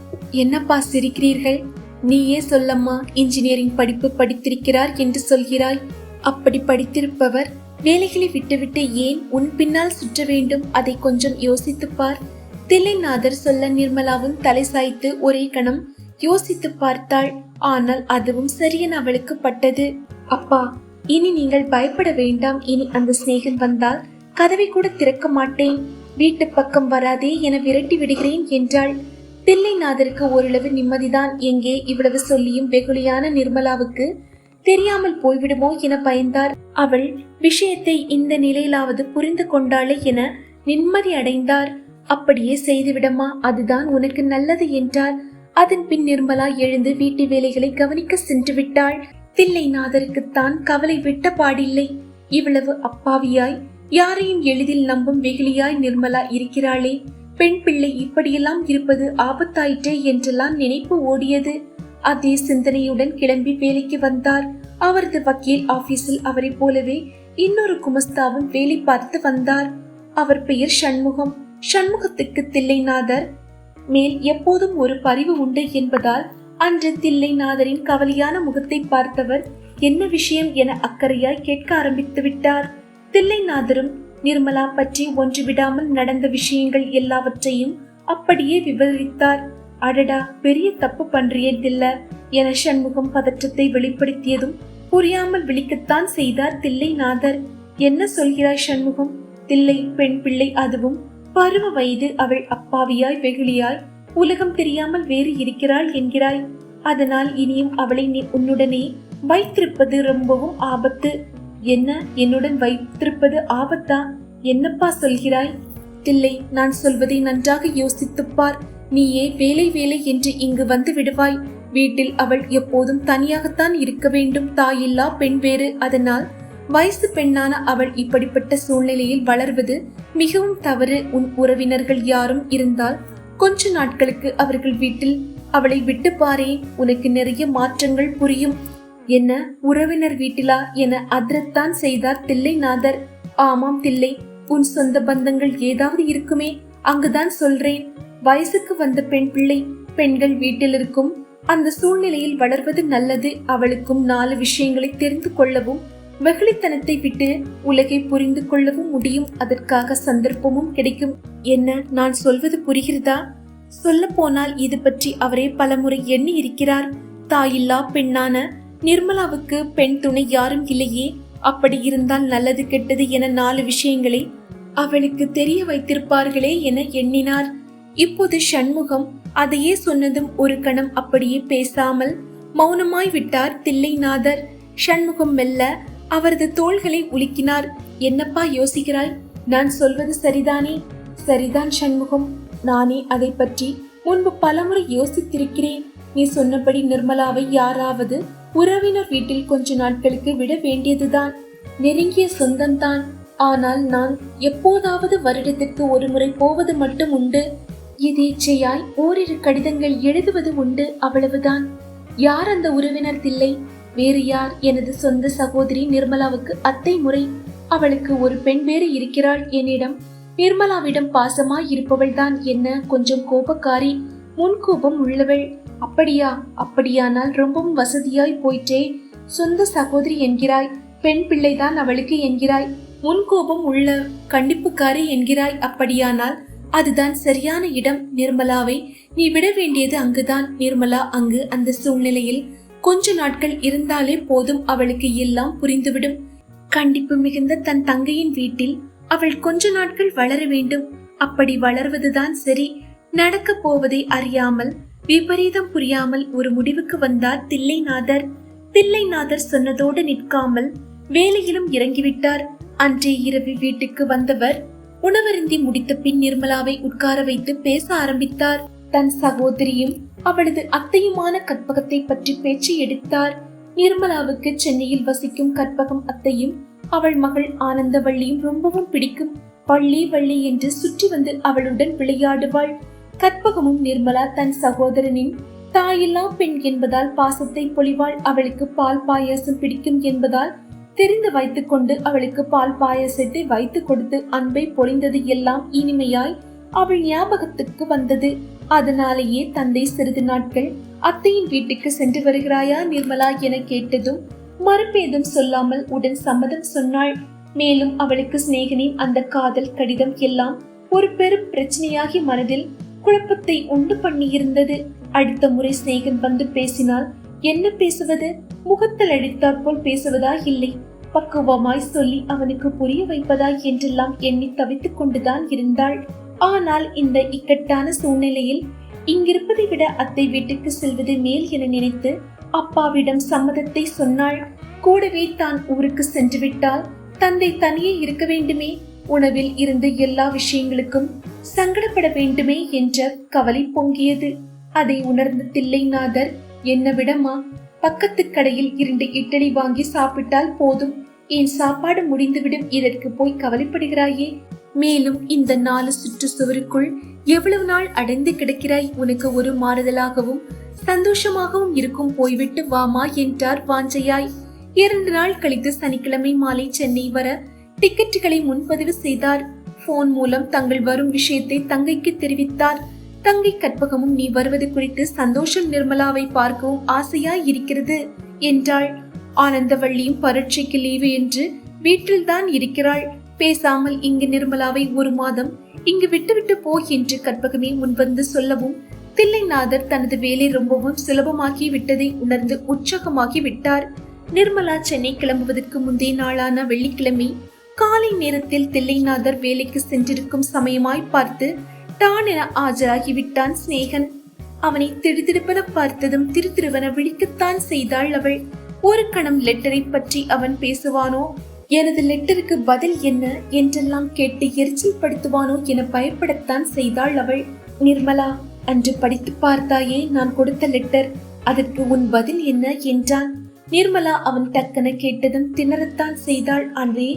என்னப்பா சிரிக்கிறீர்கள்? நீயே சொல்லம்மா. இன்ஜினியரிங் படிப்பு படித்திருக்கிறார் என்று சொல்கிறாய். அப்படி படித்திருப்பவர் வேலைகளை விட்டுவிட்டு ஏன் உன் பின்னால் சுற்ற வேண்டும்? அதை கொஞ்சம் யோசித்துப்பார். தில்லைநாதர் சொல்ல நிர்மலாவும் தலை சாய்த்து ஒரே கணம் யோசித்து பார்த்தாள். ஆனால் அதுவும் சரியென அவளுக்கு பட்டது. அப்பா, இனி நீங்கள் பயப்பட வேண்டாம். இனி அந்த சிநேகன் வந்தால் கதவை கூட திறக்க மாட்டேன். வீட்டு பக்கம் வராதே என விரட்டி விடுகிறேன் என்றாள். தில்லைநாதருக்கு ஓரளவு நிம்மதிதான். எங்கே இவ்வளவு சொல்லியும் வெகுளியான நிர்மலாவுக்கு தெரியாமல் போய்விடுமோ என பயந்தார். அவள் விஷயத்தை இந்த நிலையிலாவது புரிந்து கொண்டாளே என நிம்மதி அடைந்தார். அப்படியே செய்துவிடமா, அதுதான் உனக்கு நல்லது என்றார். அதன் பின் நிர்மலா எழுந்து வீட்டு வேலைகளை கவனிக்க சென்று விட்டாள். தில்லைநாதருக்குத்தான் கவலை விட்ட பாடில்லை. இவ்வளவு அப்பாவியாய், யாரையும் எளிதில் நம்பும் வெகுளியாய் நிர்மலா இருக்கிறாளே. பெண் பிள்ளை இப்படியெல்லாம் இருப்பது ஆபத்தாயிற்றே என்றெல்லாம் நினைப்பு ஓடியது. அதே சிந்தனையுடன் கிளம்பி வேலைக்கு வந்தார். அவரது வக்கீல் ஆபீஸில் அவரை போலவே இன்னொரு குமஸ்தாவும் வேலை பார்த்து வந்தார். அவர் பெயர் சண்முகம். சண்முகத்துக்கு தில்லைநாதர் மேல் எப்போதும் ஒரு பரிவு உண்டு என்பதால் அன்று தில்லைநாதரின் கவலையான முகத்தை பார்த்தவர் என்ன விஷயம் என அக்கறையாய் கேட்க ஆரம்பித்து விட்டார். தில்லைநாதரும் நிர்மலா பற்றி ஒன்று விடாமல் நடந்த விஷயங்கள் எல்லாவற்றையும் அப்படியே விவரித்தார். அடடா, பெரிய தப்பு பண்றியதில்ல என சண்முகம் பதற்றத்தை வெளிப்படுத்தியதும் புரியாமல் விழிக்கத்தான் செய்தார் தில்லைநாதர். என்ன சொல்கிறாய் சண்முகம்? தில்லை பெண் பிள்ளை, அதுவும் பருவ வயது. அவள் அப்பாவியாய் வெகுளியாய் உலகம் தெரியாமல் வேறு இருக்கிறாள் என்கிறாய். அதனால் இனியும் அவளை நீ உன்னுடனே வைத்திருப்பது ரொம்பவும் ஆபத்து. என்ன, என்னுடன் வைத்திருப்பது ஆபத்தா? என்னப்பா சொல்கிறாய்? தில்லை, நான் சொல்வதை நன்றாக யோசித்துப்பார். நீயே வேலை வேலை என்று இங்கு வந்து விடுவாய். வீட்டில் அவள் எப்போதும் தனியாகத்தான் இருக்க வேண்டும். தாயில்லா பெண் வேறு. அதனால் வயசு பெண்ணான அவள் இப்படிப்பட்ட சூழ்நிலையில் வளர்வது மிகவும் தவறு. உன் உறவினர்கள் யாரும் இருந்தால் கொஞ்ச நாட்களுக்கு அவர்கள் வீட்டில் அவளை விட்டு பாரே. உனக்கு நிறைய மாற்றங்கள் புரியும். என்ன, உறவினர் வீட்டிலா என அதிரத்தான் செய்தார் தில்லைநாதர். ஆமாம் தில்லை, உன் சொந்த பந்தங்கள் ஏதாவது இருக்குமே, அங்குதான் சொல்றேன். வயசுக்கு வந்த பெண் பிள்ளை. பெண்கள் வீட்டில் இருக்கும் அந்த சூழ்நிலையில் வளர்வது நல்லது. அவளுக்கும் 4 விஷயங்களை தெரிந்து கொள்ளவும் வெகுளித்தனத்தை விட்டு உலகை புரிந்து கொள்ளவும் முடியும். அதற்காக சந்தர்ப்பமும் கிடைக்கும். என்ன, நான் சொல்வது புரிகிறதா? சொல்ல போனால் இது பற்றி அவரே பலமுறை எண்ணி இருக்கிறார். தாயில்லா பெண்ணான நிர்மலாவுக்கு பெண் துணை யாரும் இல்லையே. அப்படி இருந்தால் நல்லது கெட்டது என 4 விஷயங்களை அவளுக்கு தெரிய வைத்திருப்பார்களே என எண்ணினார். இப்போது சண்முகம் அதையே சொன்னதும் ஒரு கணம் அப்படியே பேசாமல் மௌனமாய் விட்டார் தில்லைநாதர். சண்முகம் மெல்ல அவரது தோள்களை உலுக்கினார். என்னப்பா யோசிக்கிறாய்? நான் சொல்வது சரிதானே? சரிதான் சண்முகம். நானே அதை பற்றி முன்பு பலமுறை யோசித்திருக்கிறேன். நீ சொன்னபடி நிர்மலாவை யாராவது உறவினர் வீட்டில் கொஞ்ச நாட்களுக்கு விட வேண்டியதுதான். நெருங்கிய சொந்தம்தான். ஆனால் நான் எப்போதாவது வருடத்திற்கு ஒரு முறை போவது மட்டும் உண்டு. எதேச்சையாய் ஓரிரு கடிதங்கள் எழுதுவது உண்டு, அவ்வளவுதான். யார் அந்த உறவினர் தில்லை? வேறு யார்? எனது சொந்த சகோதரி நிர்மலாவுக்கு அத்தை முறை. அவளுக்கு ஒரு பெண் வேறு இருக்கிறாள். என்னிடம் நிர்மலாவிடம் பாசமாய் இருப்பவள் தான். என்ன கொஞ்சம் கோபக்காரி, முன்கோபம் உள்ளவள். அப்படியா? அப்படியானால் ரொம்பவும் வசதியாய் போயிற்றே. சொந்த சகோதரி என்கிறாய், பெண் பிள்ளைதான் அவளுக்கு என்கிறாய், முன்கோபம் உள்ள கண்டிப்புக்காரி என்கிறாய். அப்படியானால் அதுதான் சரியான இடம். நிர்மலாவை நீ விட வேண்டியது அங்குதான். நிர்மலா அங்கு அந்த சூழ்நிலையில் கொஞ்ச நாட்கள் இருந்தாலே போதும். அவளுக்கு எல்லாம் புரிந்துவிடும். கண்டிப்பு மிகுந்த தன் தங்கையின் வீட்டில் அவள் கொஞ்ச நாட்கள் வளர வேண்டும். அப்படி வளர்வதுதான் சரி. நடக்க போவதை அறியாமல், விபரீதம் புரியாமல் ஒரு முடிவுக்கு வந்தார் தில்லைநாதர். தில்லைநாதர் சொன்னதோடு நிற்காமல் வேலையிலும் இறங்கிவிட்டார். அன்றே இரவு வீட்டுக்கு வந்தவர் உணவருந்தி முடித்த பின் நிர்மலாவை உட்கார வைத்து பேச ஆரம்பித்தார். தன் சகோதரியும் அவளது அத்தையுமான கற்பகத்தை பற்றி பேச்சு எடுத்தார். நிர்மலாவுக்கு சென்னையில் வசிக்கும் கற்பகம் அத்தையும் அவள் மகள் ஆனந்தவள்ளியும் ரொம்பவும் பிடிக்கும். வள்ளி வள்ளி என்று சுற்றி வந்து அவளுடன் விளையாடுவாள். கற்பகமும் நிர்மலா தன் சகோதரனின் தாயில்லா பெண் என்பதால் பாசத்தை பொழிவாள். அவளுக்கு பால் பாயாசம் பிடிக்கும் என்பதால் தெரிந்து வைத்துக் கொண்டு அவளுக்கு பால் பாயாசத்தை வைத்து கொடுத்து அன்பை பொழிந்தது எல்லாம் இனிமையாய் அவள் ஞாபகத்துக்கு வந்தது. அதனாலேயே தந்தை சிறிது நாட்கள் அத்தையின் வீட்டுக்கு சென்று வருகிறாயா நிர்மலா என கேட்டதும் மறுபேதும் சொல்லாமல் உடன் சம்மதம் சொன்னாள். மேலும் அவளுக்கு சிநேகனின் அந்த காதல் கடிதம் எல்லாம் ஒரு பெரும் பிரச்சனையாகி மனதில் குழப்பத்தை உண்டு பண்ணியிருந்தது. அடுத்த முறை சிநேகன் வந்து பேசினால் என்ன பேசுவது? முகத்தில் அடித்தாற் போல் பேசுவதா, இல்லை பக்குவமாய் சொல்லி அவனுக்கு புரிய வைப்பதா என்றெல்லாம் எண்ணி தவித்துக் கொண்டுதான் இருந்தாள். ஆனால் இந்த இக்கட்டான சூழ்நிலையில் இங்கிருப்பதை விட அத்தை வீட்டுக்கு செல்வது மேல் என நினைத்து அப்பாவிடம் சம்மதத்தை சொன்னாள். கூடவே தான் ஊருக்கு சென்று விட்டால் தந்தை தனியே இருக்க வேண்டுமே, உணவில் இருந்து எல்லா விஷயங்களுக்கும் சங்கடப்பட வேண்டுமே என்ற கவலை பொங்கியது. அதை உணர்ந்த தில்லைநாதர், என்ன விடமா, பக்கத்து கடையில் 2 இட்லி வாங்கி சாப்பிட்டால் போதும், என் சாப்பாடு முடிந்துவிடும், இதற்கு போய் கவலைப்படுகிறாயே? மேலும் இந்த 4 சுற்று சுவருக்குள் எவ்வளவு நாள் அடைந்து கிடக்கிறாய்? உனக்கு ஒரு மாறுதலாகவும் சந்தோஷமாகவும் இருக்கும், போய்விட்டு வாமா என்றார் வாஞ்சையாய். 2 நாள் கழித்து சனிக்கிழமை மாலை சென்னை வர டிக்கெட்டுகளை முன்பதிவு செய்தார். போன் மூலம் தங்கள் வரும் விஷயத்தை தங்கைக்கு தெரிவித்தார். தங்கை கற்பகமும் நீ வருவது குறித்து சந்தோஷம், நிர்மலாவை பார்க்கவும் ஆசையாய் இருக்கிறது என்றாள். ஆனந்தவள்ளியும் பரீட்சைக்கு லீவு என்று வீட்டில்தான் இருக்கிறாள். பேசாமல் இங்கு நிர்மலாவை 1 மாதம் இங்கு விட்டுவிட்டு போ என்று கற்பகமே முன்வந்து சொல்லவும் தில்லைநாதர் தனது வேலை ரொம்பவும் சுலபமாக்கி விட்டதை உணர்ந்து உற்சாகமாகி விட்டார். நிர்மலா சென்னை கிளம்புவதற்கு முந்தைய நாளான வெள்ளிக்கிழமை காலை நேரத்தில் தில்லைநாதர் வேலைக்கு சென்றிருக்கும் சமயமாய் பார்த்து டான் என ஆஜராகிவிட்டான் சிநேகன். அவனை திடுதிடுப்பென பார்த்ததும் திருத்திருவன விழிக்கத்தான் செய்தாள் அவள். ஒரு கணம் லெட்டரை பற்றி அவன் பேசுவானோ, எனது லெட்டருக்கு பதில் என்ன என்றெல்லாம் கேட்டு எரிச்சல் படுத்துவானோ என பயப்படத்தான் செய்தாள் அவள். நிர்மலா, அன்று படித்து பார்த்தாயே நான் கொடுத்த லெட்டர், அதற்கு உன் பதில் என்ன என்றான். நிர்மலா அவன் டக்கென கேட்டதும் திணறத்தான் செய்தாள். அன்றே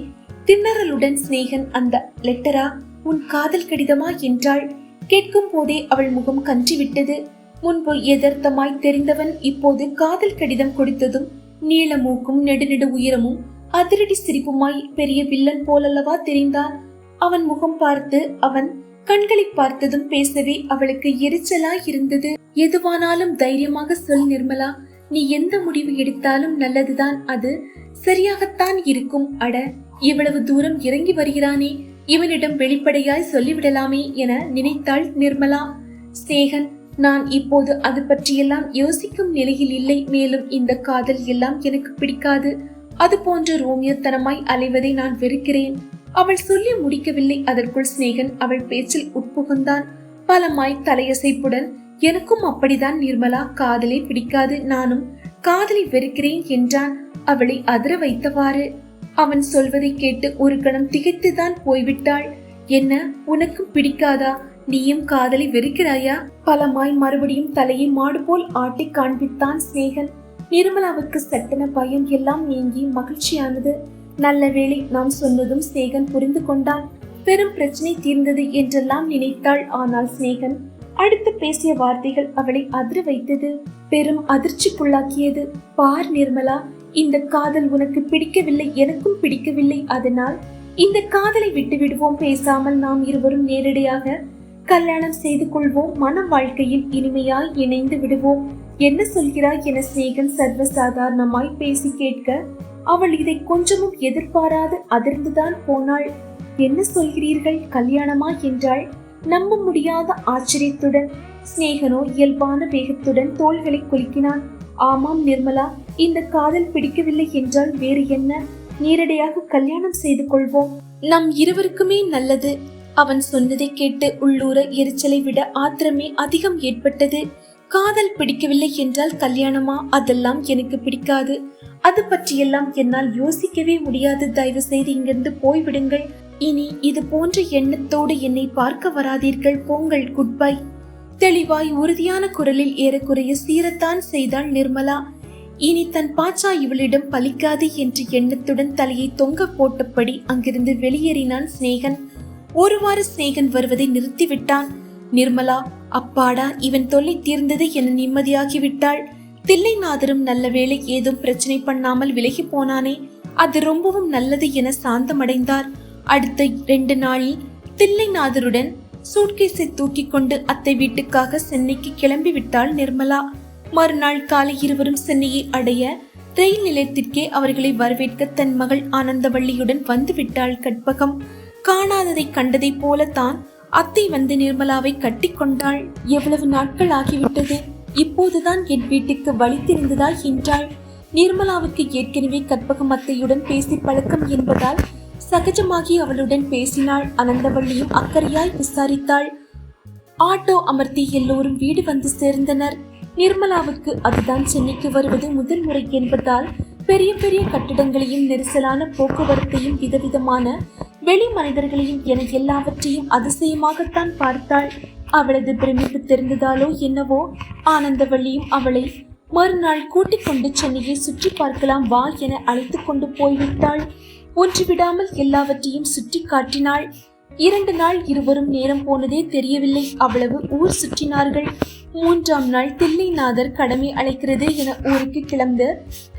திணறலுடன் சிநேகன், அந்த லெட்டரா உன் காதல் கடிதமா என்றாள். கேட்கும் போதே அவள் முகம் கன்றிவிட்டது. முன்பு எதார்த்தமாய் தெரிந்தவன் இப்போது காதல் கடிதம் கொடுத்ததும் நீள மூக்கும் நெடுநெடு உயரமும் அதிரடி சிரிப்புமாய் பெரிய வில்லன் போலல்லவா தெரிந்தான். அவன் முகம் பார்த்து அவன் கண்களை பார்த்ததும் பேசவே அவளுக்கு எரிச்சலாய் இருந்தது. எதுவானாலும் தைரியமாக சொல் நிர்மலா, நீ எந்த முடிவு எடுத்தாலும் நல்லதுதான், அது சரியாகத்தான் இருக்கும். அட, இவ்வளவு தூரம் இறங்கி வருகிறானே, இவனிடம் வெளிப்படையாய் சொல்லிவிடலாமே என நினைத்தாள் நிர்மலா. சிநேகன், நான் இப்போது அது பற்றியெல்லாம் யோசிக்கும் நிலையில் இல்லை. மேலும் இந்த காதல் எல்லாம் எனக்கு பிடிக்காது. அது போன்ற ரோமியோத்தனமாய் அலைவதை நான் வெறுக்கிறேன். அவள் சொல்லி முடிக்கவில்லை. அதற்குள் சிநேகன் அவள் பேச்சில் உட்புகுந்தான். பலமாய் தலையசைப்புடன், எனக்கும் அப்படிதான் நிர்மலா, காதலை பிடிக்காது, நானும் காதலை வெறுக்கிறேன் என்றான். அவளை அதிர வைத்தவாறு. அவன் சொல்வதை கேட்டு ஒரு கணம் திகைத்துதான் போய்விட்டாள். என்ன, உனக்கும் பிடிக்காதா? நீயும் காதலை வெறுக்கிறாயா? பலமாய் மறுபடியும் தலையை மாடு போல் ஆட்டி காண்பித்தான் சிநேகன். நிர்மலாவுக்கு சட்டென பயம் எல்லாம் நீங்கி மகிழ்ச்சியானது. நல்ல வேளை நாம் சொன்னதும் சிநேகன் புரிந்து கொண்டான். பெரும் பிரச்சனை தீர்ந்தது என்றெல்லாம் நினைத்தாள். ஆனால் சிநேகன் அடுத்து பேசிய வார்த்தைகள் அவளை அதிர வைத்தது, பெரும் அதிர்ச்சிக்குள்ளாக்கியது. பார் நிர்மலா, இந்த காதல் உனக்கு பிடிக்கவில்லை, எனக்கும் பிடிக்கவில்லை. அதனால் இந்த காதலை விட்டு விடுவோம். பேசாமல் நாம் இருவரும் நேரடியாக கல்யாணம் செய்து கொள்வோம். மன வாழ்க்கையில் இனிமையாய் இணைந்து விடுவோம். என்ன சொல்கிறாய் என சிநேகன் சர்வசாதாரணமாய் பேசி கேட்க அவள் இதை கொஞ்சமும் எதிர்பாராது அதிர்ந்துதான் போனாள். என்ன சொல்கிறீர்கள், கல்யாணமா என்றாள் நம்ப முடியாத ஆச்சரியத்துடன். சிநேகனோ இயல்பான வேகத்துடன் தோள்களை குலுக்கினான். ஆமாம் நிர்மலா, இந்த காதல் பிடிக்கவில்லை என்றால் வேறு என்ன, நேரடியாக கல்யாணம் செய்து கொள்வோம். நம் இருவருக்குமே நல்லது. அவன் சொன்னதை கேட்டு உள்ளூர எரிச்சலை விட ஆத்திரமே அதிகம் ஏற்பட்டது. காதல் பிடிக்கவில்லை என்றால் கல்யாணமா? அதெல்லாம் எனக்கு பிடிக்காது. அது பற்றியெல்லாம் என்னால் யோசிக்கவே முடியாது. தயவு செய்து இங்கிருந்து போய்விடுங்கள். இனி இது போன்ற எண்ணத்தோடு என்னை பார்க்க வராதீர்கள். போங்கள், குட் பை. தெளிவாய் உறுதியான குரலில் ஏறக்குறைய சீரத்தான் செய்தாள் நிர்மலா. இனி தன் பாச்சா இவளிடம் பலிக்காது என்ற எண்ணத்துடன் தலையை தொங்க போட்டபடி அங்கிருந்து வெளியேறினான் சிநேகன். ஒருவாறு சிநேகன் வருவதை நிறுத்திவிட்டான். நிர்மலா, அப்பாடா, இவன் தொல்லை தீர்ந்தது என நிம்மதியாகிவிட்டாள். தில்லைநாதரும் நல்ல வேளை ஏதும் பிரச்சனை பண்ணாமல் விலகி போனானே, அது ரொம்பவும் நல்லது என சாந்தமடைந்தார். அடுத்த 2 நாளில் தில்லைநாதருடன் சூட்கேஸை தூக்கி கொண்டு அத்தை வீட்டுக்காக சென்னைக்கு கிளம்பி விட்டாள் நிர்மலா. மறுநாள் காலை இருவரும் சென்னையை அடைய ரயில் நிலையத்திற்கே அவர்களை வரவேற்க தன் மகள் ஆனந்தவள்ளியுடன் வந்து விட்டாள் கற்பகம். காணாததை கண்டதை போலத்தான் அத்தை வந்து நிர்மலாவை கட்டி கொண்டாள். எவ்வளவு நாட்கள் ஆகிவிட்டது, இப்போதுதான் என் வீட்டுக்கு வழி தெரிந்ததா என்றாள். நிர்மலாவுக்கு ஏற்கனவே கற்பகம் அத்தையுடன் பேசி பழக்கம் என்பதால் சகஜமாகி அவளுடன் பேசினாள். ஆனந்தவள்ளியும் அக்கறையாய் விசாரித்தாள். ஆட்டோ அமர்த்தி எல்லோரும் வீடு வந்து சேர்ந்தனர். நிர்மலாவுக்கு அதுதான் சென்னைக்கு வருவது முதல் முறை என்பதால் பெரிய பெரிய கட்டிடங்களையும் நெரிசலான போக்குவரத்தையும் விதவிதமான வெளி மனிதர்களையும் என எல்லாவற்றையும் அதிசயமாகத்தான் பார்த்தாள். அவளது பிரமிப்பு தெரிந்ததாலோ என்னவோ ஆனந்தவள்ளியும் அவளை மறுநாள் கூட்டிக் கொண்டு சென்னையை சுற்றி பார்க்கலாம் வா என அழைத்து கொண்டு போய்விட்டாள். ஒன்று விடாமல் எல்லாவற்றையும் சுற்றி காட்டினாள். 2 நாள் இருவரும் நேரம் போனதே தெரியவில்லை. அவ்வளவு ஊர் சுற்றினார்கள். 3ஆம் நாள் தில்லைநாதர் கடமை அழைக்கிறது என ஊருக்கு கிளம்ப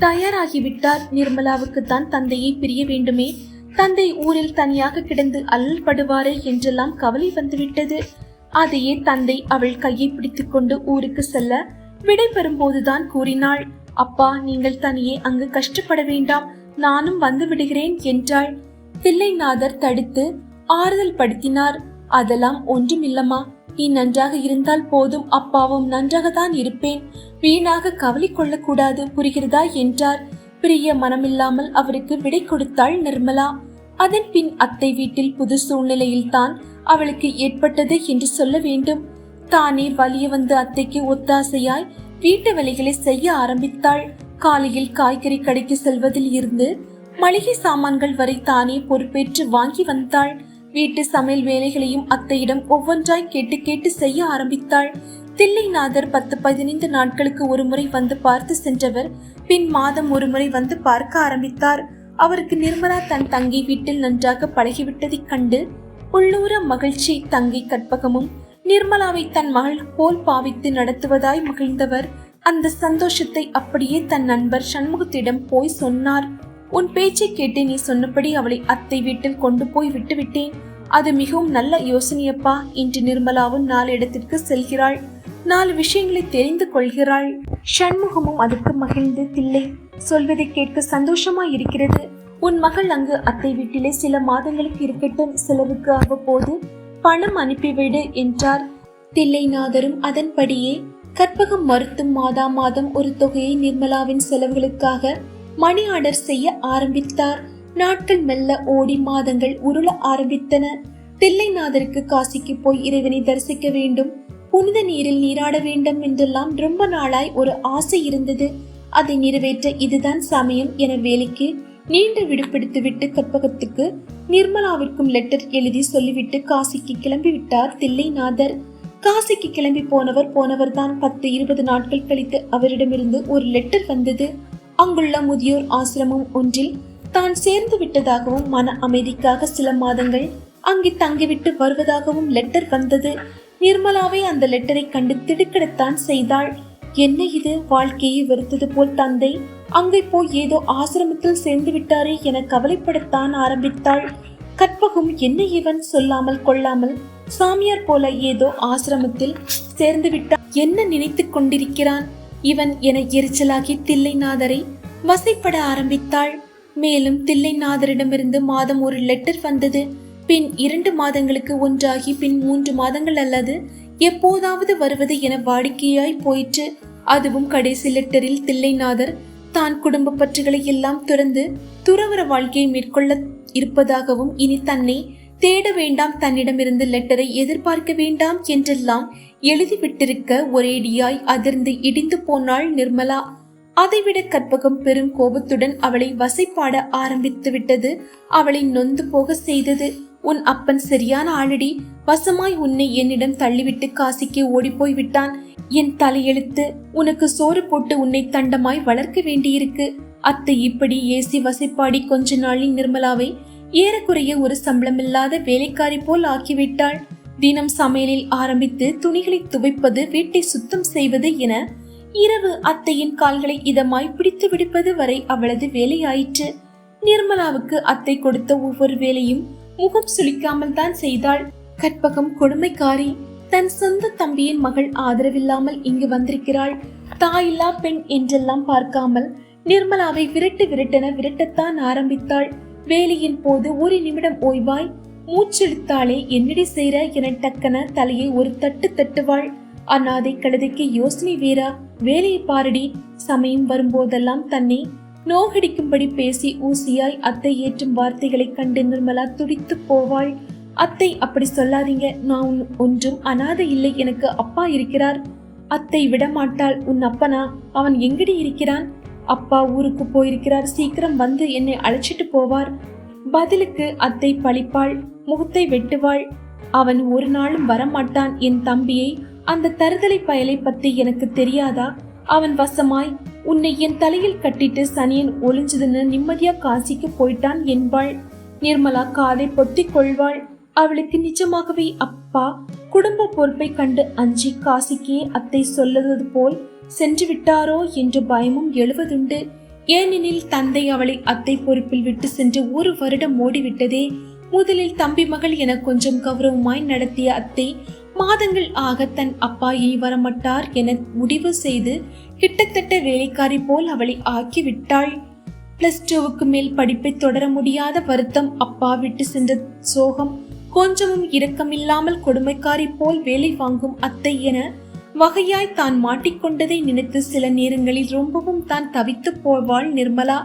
தயாராகிவிட்டார். நிர்மலாவுக்கு தான் தந்தையை பிரிய வேண்டுமே, தந்தை ஊரில் தனியாக கிடந்து அல்லல் படுவாரே என்றெல்லாம் கவலை வந்துவிட்டது. அதையே தந்தை அவள் கையை பிடித்துக் கொண்டு ஊருக்கு செல்ல விடை பெறும்போதுதான் கூறினாள். அப்பா, நீங்கள் தனியே அங்கு கஷ்டப்பட வேண்டாம், நானும் வந்து விடுகிறேன் என்றாள். தில்லைநாதர் தடுத்து ஆறுதல் படுத்தினார். அதெல்லாம் ஒன்றுமில்லம்மா, நீ நன்றாக இருந்தால் போதும், அப்பாவும் நன்றாக தான் இருப்பேன், வீணாக கவலை கொள்ளக்கூடாது, புரிகிறதா என்றார். பிரிய மனமில்லாமல் அவருக்கு விடை கொடுத்தாள் நிர்மலா. அதன் பின் அத்தை வீட்டில் புது சூழ்நிலையில் தான் அவளுக்கு ஏற்பட்டது என்று சொல்ல வேண்டும். தானே வலிய வந்து அத்தைக்கு ஒத்தாசையாய் வீட்டு வேலைகளை செய்ய ஆரம்பித்தாள். காலையில் காய்கறி கடைக்கு செல்வதில் இருந்து மளிகை சாமான்கள் வரை தானே பொறுப்பேற்று வாங்கி வந்தாள். வீட்டு சமையல் வேலைகளையும் அத்தையிடம் ஒவ்வொன்றாய் கேட்டு கேட்டு செய்ய ஆரம்பித்தாள். தில்லைநாதர் 10-15 நாட்களுக்கு ஒரு முறை வந்து பார்த்து சென்றவர் பின் மாதம் ஒரு முறை வந்து பார்க்க ஆரம்பித்தார். அவருக்கு நிர்மலா தன் தங்கை வீட்டில் நன்றாக பழகிவிட்டதைக் கண்டு உள்ளூர மகிழ்ச்சி. தங்கை கற்பகமும் நிர்மலாவை தன் மகள் போல் பாவித்து நடத்துவதாய் மகிழ்ந்தவர் அந்த சந்தோஷத்தை அப்படியே தன் நண்பர் சண்முகத்திடம் போய் சொன்னார். உன் பேச்சை கேட்டு நீ சொன்னபடி அவளை அத்தை வீட்டில் கொண்டு போய் விட்டுவிட்டேன். அது மிகவும் நல்ல யோசனையப்பா. இன்று நிர்மலாவும் 4 இடத்திற்கு செல்கிறாள், 4 விஷயங்களை தெரிந்து கொள்கிறாள். சண்முகமும் அதுக்கு மகிழ்ந்து, தில்லை சொல்வதை கேட்க சந்தோஷமா இருக்கிறது. உன் மகள் அங்கு அத்தை வீட்டிலே சில மாதங்களுக்கு இருக்கட்டும், செலவுக்கு அவ்வப்போது பணம் அனுப்பிவிடு என்றார். தில்லைநாதரும் அதன்படியே கற்பகம் மறுத்தும் மாதம் ஒரு தொகையை நிர்மலாவின் செலவுகளுக்காக மணி ஆர்டர் செய்ய ஆரம்பித்தார். நாட்கள் மெல்ல ஓடி மாதங்கள் உருள ஆரம்பித்தன. தில்லைநாதருக்கு காசிக்கு போய் இறைவனை தரிசிக்க வேண்டும், புனித நீரில் நீராட வேண்டும் என்றெல்லாம் ரொம்ப நாளாய் ஒரு ஆசை இருந்தது. அதை நிறைவேற்ற இதுதான் சமயம் என வேலைக்கு நீண்ட விடுப்பெடுத்து விட்டு கற்பகத்துக்கு நிர்மலாவிற்கும் லெட்டர் எழுதி சொல்லிவிட்டு காசிக்கு கிளம்பி விட்டார் தில்லைநாதர். காசிக்கு கிளம்பி போனவர் தான் 10-20 நாட்கள் கழித்து அவரிடமிருந்து ஒரு லெட்டர் வந்தது. அங்குள்ள முதியோர் ஆசிரமம் ஒன்றில் தான் சேர்ந்து விட்டதாகவும் மன அமைதிக்காக சில மாதங்கள் அங்கே தங்கிவிட்டு வருவதாகவும் லெட்டர் வந்தது. நிர்மலாவை அந்த லெட்டரை கண்டு திடுக்கிடத்தான் செய்தாள். என்ன இது, வாழ்க்கையை வெறுத்தது போல் தந்தை அங்கே போய் ஏதோ ஆசிரமத்தில் சேர்ந்து விட்டாரே என கவலைப்படத்தான் ஆரம்பித்தாள். கற்பகம் என்ன இவன் சொல்லாமல் கொள்ளாமல் சாமியார் போல ஏதோ ஆசிரமத்தில் சேர்ந்து விட்டான், என்ன நினைத்து கொண்டிருக்கிறான் இவன் என எரிச்சலாகி தில்லைநாதரை வசைப்பட ஆரம்பித்தாள். மேலும் தில்லைநாதரிடமிருந்து மாதம் ஒரு லெட்டர் வந்தது. பின் 2 மாதங்களுக்கு ஒன்றாகி பின் 3 மாதங்கள் அல்லது எப்போதாவது வருவது என வாடிக்கையாய் போயிற்று. அதுவும் கடைசி லெட்டரில் தில்லைநாதர் தான் குடும்ப பற்றுகளை எல்லாம் துறந்து துறவற வாழ்க்கையை மேற்கொள்ள இருப்பதாகவும் இனி தன்னை தேட வேண்டாம், தன்னிடமிருந்து லெட்டரை எதிர்பார்க்க வேண்டாம் என்றெல்லாம் எழுதிவிட்டிருக்க ஒரேடியாய் அதிர்ந்து இடிந்து போனாள் நிர்மலா. அதைவிட கற்பகம் பெரும் கோபத்துடன் அவளை வசைப்பாட ஆரம்பித்து விட்டது அவளை நொந்து போக செய்தது. உன் அப்பன் சரியான ஆளடி, வசமாய் உன்னை என்னிடம் தள்ளிவிட்டு காசிக்கு ஓடிப்போய் விட்டான். என் தலையெழுத்து, உனக்கு சோறு போட்டு உன்னை தண்டமாய் வளர்க்க வேண்டியிருக்கு. அத்தை இப்படி ஏசி வசைப்பாடி கொஞ்ச நாளில் நிர்மலாவை ஏறக்குறைய ஒரு சம்பளமில்லாத வேலைக்காரி போல் ஆக்கிவிட்டாள். தினம் சமையலில் ஆரம்பித்து துணிகளை துவைப்பது, வீட்டை சுத்தம் செய்வது என இரவு அத்தையின் கால்களை இதமாய் பிடித்து விடுப்பது வரை அவளது வேலையாயிற்று. நிர்மலாவுக்கு அத்தை கொடுத்த ஒவ்வொரு வேலையும் முகம் சுளிக்காமல் தான் செய்தாள். கற்பகம் கொடுமைக்காரி. தன் சொந்த தம்பியின் மகள் ஆதரவில்லாமல் இங்கு வந்திருக்கிறாள். தாயில்லா பெண் என்றெல்லாம் பார்க்காமல் நிர்மலாவை விரட்டத்தான் ஆரம்பித்தாள். வேலையின் போது ஒரு நிமிடம் ஓய்வாய் மூச்செழுத்தாளே என்னடி செய்ற என டக்கன தலையை ஒரு தட்டு தட்டுவாள். அநாதை கழுதைக்கு யோசனை வேறா, வேலையை பாரடி. சமயம் வரும்போதெல்லாம் தன்னை நோகடிக்கும்படி பேசி ஊசியாய் அத்தை ஏற்றும் வார்த்தைகளை கண்டு நிர்மலா துடித்து போவாள். அத்தை அப்படி சொல்லாதீங்க, நான் ஒன்றும் அநாதை இல்லை, எனக்கு அப்பா இருக்கிறார். அத்தை விடமாட்டாள். உன் அப்பனா? அவன் எங்கடி இருக்கிறான்? அப்பா ஊருக்கு போயிருக்கிறார், சீக்கிரம் வந்து என்னை அழைச்சிட்டு போவார். பதிலுக்கு அத்தை பழிப்பாள், முகத்தை வெட்டுவாள். அவன் ஒரு நாளும் வரமாட்டான். என் தம்பியை, அந்த தருதலை பயலை பத்தி எனக்கு தெரியாதா? அவன் வசமாய் உன்னை என் தலையில் கட்டிட்டு சனியன் ஒளிஞ்சதுன்னு நிம்மதியா காசிக்கு போயிட்டான் என்பாள். நிர்மலா காதை பொத்திக் கொள்வாள். அவளுக்கு நிஜமாகவே அப்பா குடும்ப பொறுப்பை கண்டு அஞ்சி காசிக்கே அத்தை சொல்லுவது போல் சென்று விட்டாரோ என்று பயமும் எழுவதுண்டு. ஏனெனில் தந்தை அவளை அத்தை பொறுப்பில் விட்டு சென்று 1 வருடம் ஓடிவிட்டதே. முதலில் தம்பி மகள் என கொஞ்சம் கௌரவமாய் நடத்திய அத்தை மாதங்கள் ஆக தன் அப்பா இனி வரமாட்டார் என முடிவு செய்து கிட்டத்தட்ட வேலைக்காரி போல் அவளை ஆக்கி விட்டாள். +2க்கு மேல் படிப்பை தொடர முடியாத வருத்தம், அப்பா விட்டு சென்ற சோகம், கொஞ்சமும் இரக்கமில்லாமல் கொடுமைக்காரி போல் வேலை வாங்கும் அத்தை என வகையாய் தான் மாட்டிக்கொண்டதை நினைத்து சில நேரங்களில் ரொம்பவும் தான் தவித்து போவாள் நிர்மலா.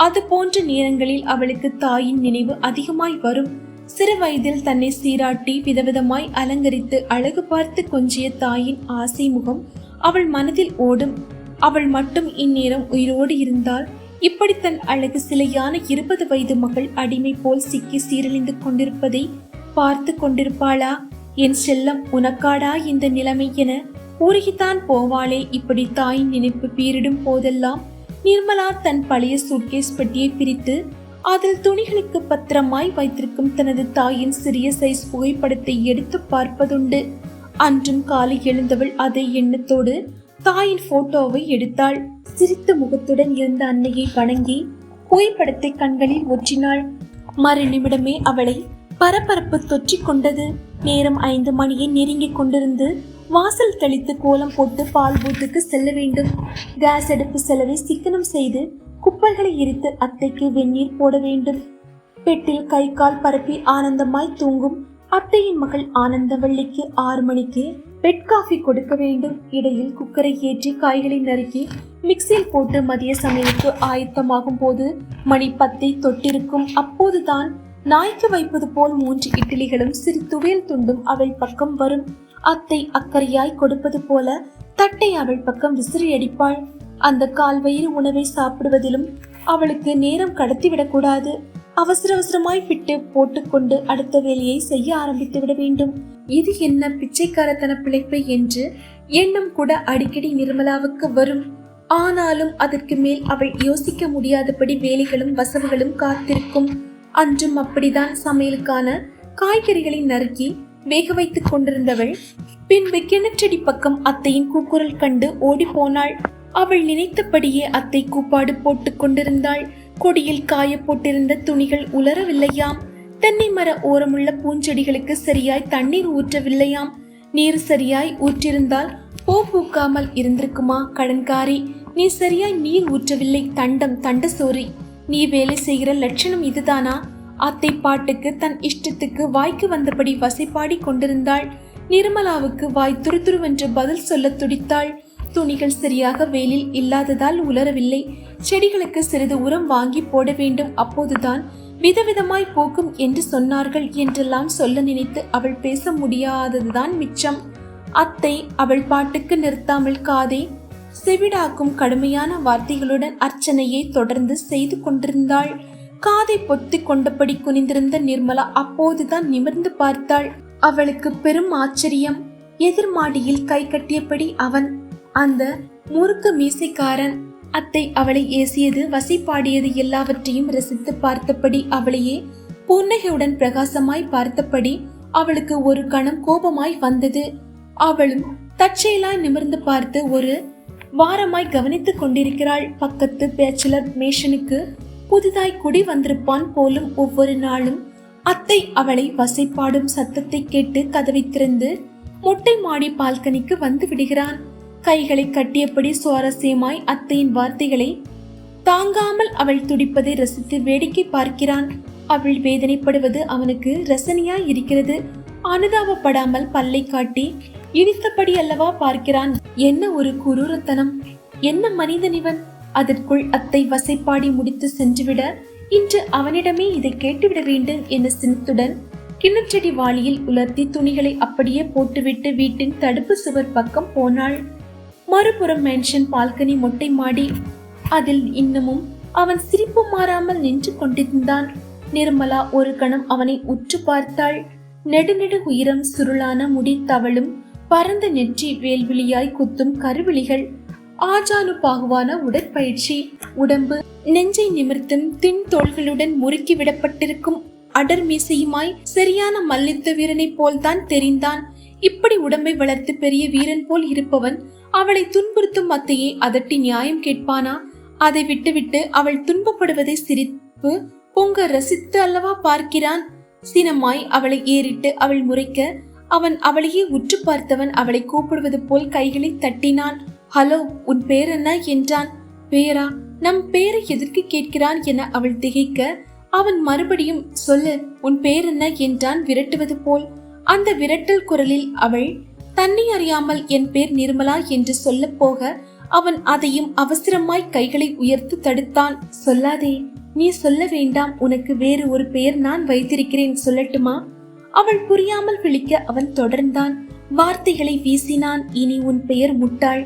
அது போன்ற நேரங்களில் அவளுக்கு தாயின் நினைவு அதிகமாய் வரும். சிறு வயதில் தன்னை சீராட்டி விதவிதமாய் அலங்கரித்து அழகு பார்த்து கொஞ்சிய தாயின் ஆசை முகம் அவள் மனதில் ஓடும். அவள் மட்டும் இந்நேரம் உயிரோடு இருந்தால் இப்படி தன் அழகு சிலையான 20 வயது மகள் அடிமை போல் சிக்கி சீரழிந்து கொண்டிருப்பதை பார்த்து கொண்டிருப்பாளா? என் செல்லம், உனக்காடா இந்த நிலைமை என ஊருகித்தான் போவாளே. இப்படி தாயின் நினைப்பு பீரிடும் போதெல்லாம் நிர்மலா தன் பழைய சூட்கேஸ் பெட்டியை பிரித்து அதில் துணிகளுக்கு பத்திரமாய் வைத்திருக்கும் தனது தாயின் சிறிய சைஸ் புகைப்படத்தை எடுத்து பார்ப்பதுண்டு. அன்றும் காலை எழுந்தவள் அதே எண்ணத்தோடு தாயின் போட்டோவை எடுத்தாள். சிரித்த முகத்துடன் இருந்த அன்னையை வணங்கி புகைப்படத்தை கண்களில் ஒற்றினாள். மறு நிமிடமே அவளை பரபரப்பு தொற்றிக் கொண்டது. நேரம் 5 மணியை நெருங்கிக் கொண்டிருந்து வாசல் தெளித்து கோலம் போட்டு பால் பூத்துக்கு செல்ல வேண்டும். கேஸ் அடுப்பு செலவை சிக்கனம் செய்து குப்பைகளை எரித்து அத்தைக்கு வெந்நீர் போட வேண்டும். பெட்டில் கை கால் பரப்பி ஆனந்தமாய் தூங்கும் அத்தையின் மகள் ஆனந்தவள்ளிக்கு 6 மணிக்கு பெட் காஃபி கொடுக்க வேண்டும். இடையில் குக்கரை ஏற்றி காய்களை நறுக்கி மிக்சியில் போட்டு மதிய சமையலுக்கு ஆயத்தமாகும் போது மணி 10 தொட்டிருக்கும். அப்போதுதான் நாய்க்கு வைப்பது போல் 3 இட்லிகளும் சிறு துவையல் துண்டும் அவள் பக்கம் வரும். அத்தை அக்கறையாய் கொடுப்பது போல தட்டை அவள் பக்கம் விசிறி அடிப்பாள். அந்த கால்வயிறு உணவை சாப்பிடுவதிலும் அவளுக்கு நேரம் கடத்திவிடக்கூடாது. அவசரமாய் விட்டு போட்டுக்கொண்டு அடுத்த வேலையை செய்ய ஆரம்பித்து விட வேண்டும். இது என்ன பிச்சைக்காரத்தன பிழைப்பு என்று எண்ணம் கூட அடிக்கடி நிர்மலாவுக்கு வரும். ஆனாலும் அதற்கு மேல் அவள் யோசிக்க முடியாதபடி வேலைகளும் வசவுகளும் காத்திருக்கும். அன்றும் அப்படிதான். சமையலுக்கான காய்கறிகளை நறுக்கி வேக வைத்துக் கொண்டிருந்தவள் பின்பு கிணற்றடி பக்கம் அத்தையின் கூக்குரல் கண்டு ஓடி போனாள். அவள் நினைத்தபடியே அத்தை கூப்பாடு போட்டுக் கொண்டிருந்தாள். கொடியில் காய போட்டிருந்த துணிகள் உலரவில்லையாம். தென்னை மர ஓரமுள்ள பூஞ்செடிகளுக்கு சரியாய் தண்ணீர் ஊற்றவில்லையாம். நீர் சரியாய் ஊற்றிருந்தால் பூ பூக்காமல் இருந்திருக்குமா? கடன்காரி, நீ சரியாய் நீர் ஊற்றவில்லை. தண்ட சோரி, நீ வேலை செய்கிற லட்சணம் இதுதானா? அத்தை பாட்டுக்கு தன் இஷ்டத்துக்கு வாய்க்கு வந்தபடி வசைப்பாடி கொண்டிருந்தாள். நிர்மலாவுக்கு வாய் துருதுருவென்று பதில் சொல்ல துடித்தாள். துணிகள் சரியாக வெயிலில் இல்லாததால் உலரவில்லை. செடிகளுக்கு சிறிது உரம் வாங்கி போட வேண்டும், அப்போதுதான் விதவிதமாய் போக்கும் என்று சொன்னார்கள் என்றெல்லாம் சொல்ல நினைத்து அவள் பேச முடியாததுதான் மிச்சம். அத்தை அவள் பாட்டுக்கு நிறுத்தாமல் காதை செவிடாக்கும் கடுமையான வார்த்தைகளுடன் அர்ச்சனையை தொடர்ந்து செய்து கொண்டிருந்தாள். காதை பொத்தி கொண்டபடி குனிந்திருந்த நிர்மலா அப்போதுதான் நிமிர்ந்து பார்த்தாள். அவளுக்கு பெரும் ஆச்சரியம். எதிர் மாடியில் கை கட்டியபடி அவன், அந்த முறுக்கு மீசைக்காரன். அத்தை அவளை ஏசியது, வசை பாடியது எல்லாவற்றையும் ரசித்து பார்த்தபடி அவளையே புன்னகையுடன் பிரகாசமாய் பார்த்தபடி அவளுக்கு ஒரு கணம் கோபமாய் வந்தது. அவளும் தற்செயலாய் நிமிர்ந்து பார்த்து ஒரு வாரமாய் கவனித்துக் கொண்டிருக்கிறாள். பக்கத்து பேச்சுலர் மேஷனுக்கு புதிதாய் குடி வந்திருப்பான் போலும். ஒவ்வொரு நாளும் அத்தை அவளை வசைப்பாடும் சத்தத்தை கேட்டு கதவை திறந்து மொட்டை மாடி பால்கனிக்கு வந்து விடுகிறான். கைகளை கட்டியபடி சுவாரஸ்யமாய் அத்தையின் வார்த்தைகளை தாங்காமல் அவள் துடிப்பதை ரசித்து வேடிக்கை பார்க்கிறான். அவள் வேதனைப்படுவது அவனுக்கு ரசனையாய் இருக்கிறது. அனுதாபப்படாமல் பல்லை காட்டி இனித்தபடி அல்லவா பார்க்கிறான். என்ன ஒரு குரூரத்தனம்! என்ன மனிதன் இவன்! அதற்குள் அத்தை வசைப்பாடி முடித்து சென்றுவிட இன்று அவனிடமே இதை கேட்டுவிட வேண்டும் என்ற சினத்துடன் கிணற்றடி வாளியில் உலர்த்தி துணிகளை அப்படியே போட்டுவிட்டு வீட்டின் தடுப்பு சுவர் பக்கம் போனாள். மறுபுறம் மேன்ஷன் பால்கனி மொட்டை மாடி. அதில் இன்னமும் அவன் சிரிப்பு மாறாமல் நின்று கொண்டிருந்தான். நிர்மலா ஒரு கணம் அவனை உற்று பார்த்தாள். நெடுநெடு உயரம் சுருளான முடி தவளும் பரந்த நெற்றி வேல்விழியாய் குத்தும் கருவிழிகள், ஆஜானு பாகுவான உடற்பயிற்சி, உடம்பு நெஞ்சை நிமிர்த்தும் தின் தோள்களுடன் முறுக்கி விடப்பட்டிருக்கும் அடர் மீசையுமாய் சரியான மல்யுத்த வீரனை போல்தான் தெரிந்தான். இப்படி உடம்பை வளர்த்து பெரிய வீரன் போல் இருப்பவன் அவளை துன்புறுத்தும் அத்தையை அதட்டி நியாயம் கேட்பானா? அதை விட்டுவிட்டு அவள் துன்பப்படுவதை சிரிப்பு பொங்க ரசித்து அல்லவா பார்க்கிறான். சினமாய் அவளை ஏறிட்டு அவள் முறைக்க அவன் அவளையே உற்று பார்த்தவன் அவளை கூப்பிடுவது போல் கைகளை தட்டினான். ஹலோ, உன் பேர் என்ன என்றான். பேரா? நம் பேரை எதற்கு கேட்கிறான் என அவள் திகைக்க அவன் மறுபடியும் சொல்லு, உன் பேர் என்ன என்றான் விரட்டுவது போல். அந்த விரட்டல் குரலில் அவள் தன்னை அறியாமல் என் பேர் நிர்மலா என்று சொல்ல போக அவன் அதையும் அவசரமாய் கைகளை உயர்த்து தடுத்தான். சொல்லாதே, நீ சொல்ல வேண்டாம். உனக்கு வேறு ஒரு பெயர் நான் வைத்திருக்கிறேன், சொல்லட்டுமா? அவள் புரியாமல் விழிக்க அவன் தொடர்ந்தான். வார்த்தைகளை வீசினான். இனி உன் பெயர் முட்டாள்.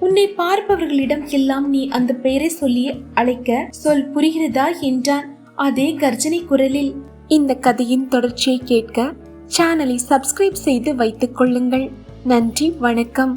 உன்னை பார்ப்பவர்களிடம் எல்லாம் நீ அந்த பெயரை சொல்லி அழைக்க சொல், புரிகிறதா என்றான் அதே கர்ஜனை குரலில். இந்த கதையின் தொடர்ச்சியை கேட்க சேனலை சப்ஸ்கிரைப் செய்து வைத்துக் கொள்ளுங்கள். நன்றி, வணக்கம்.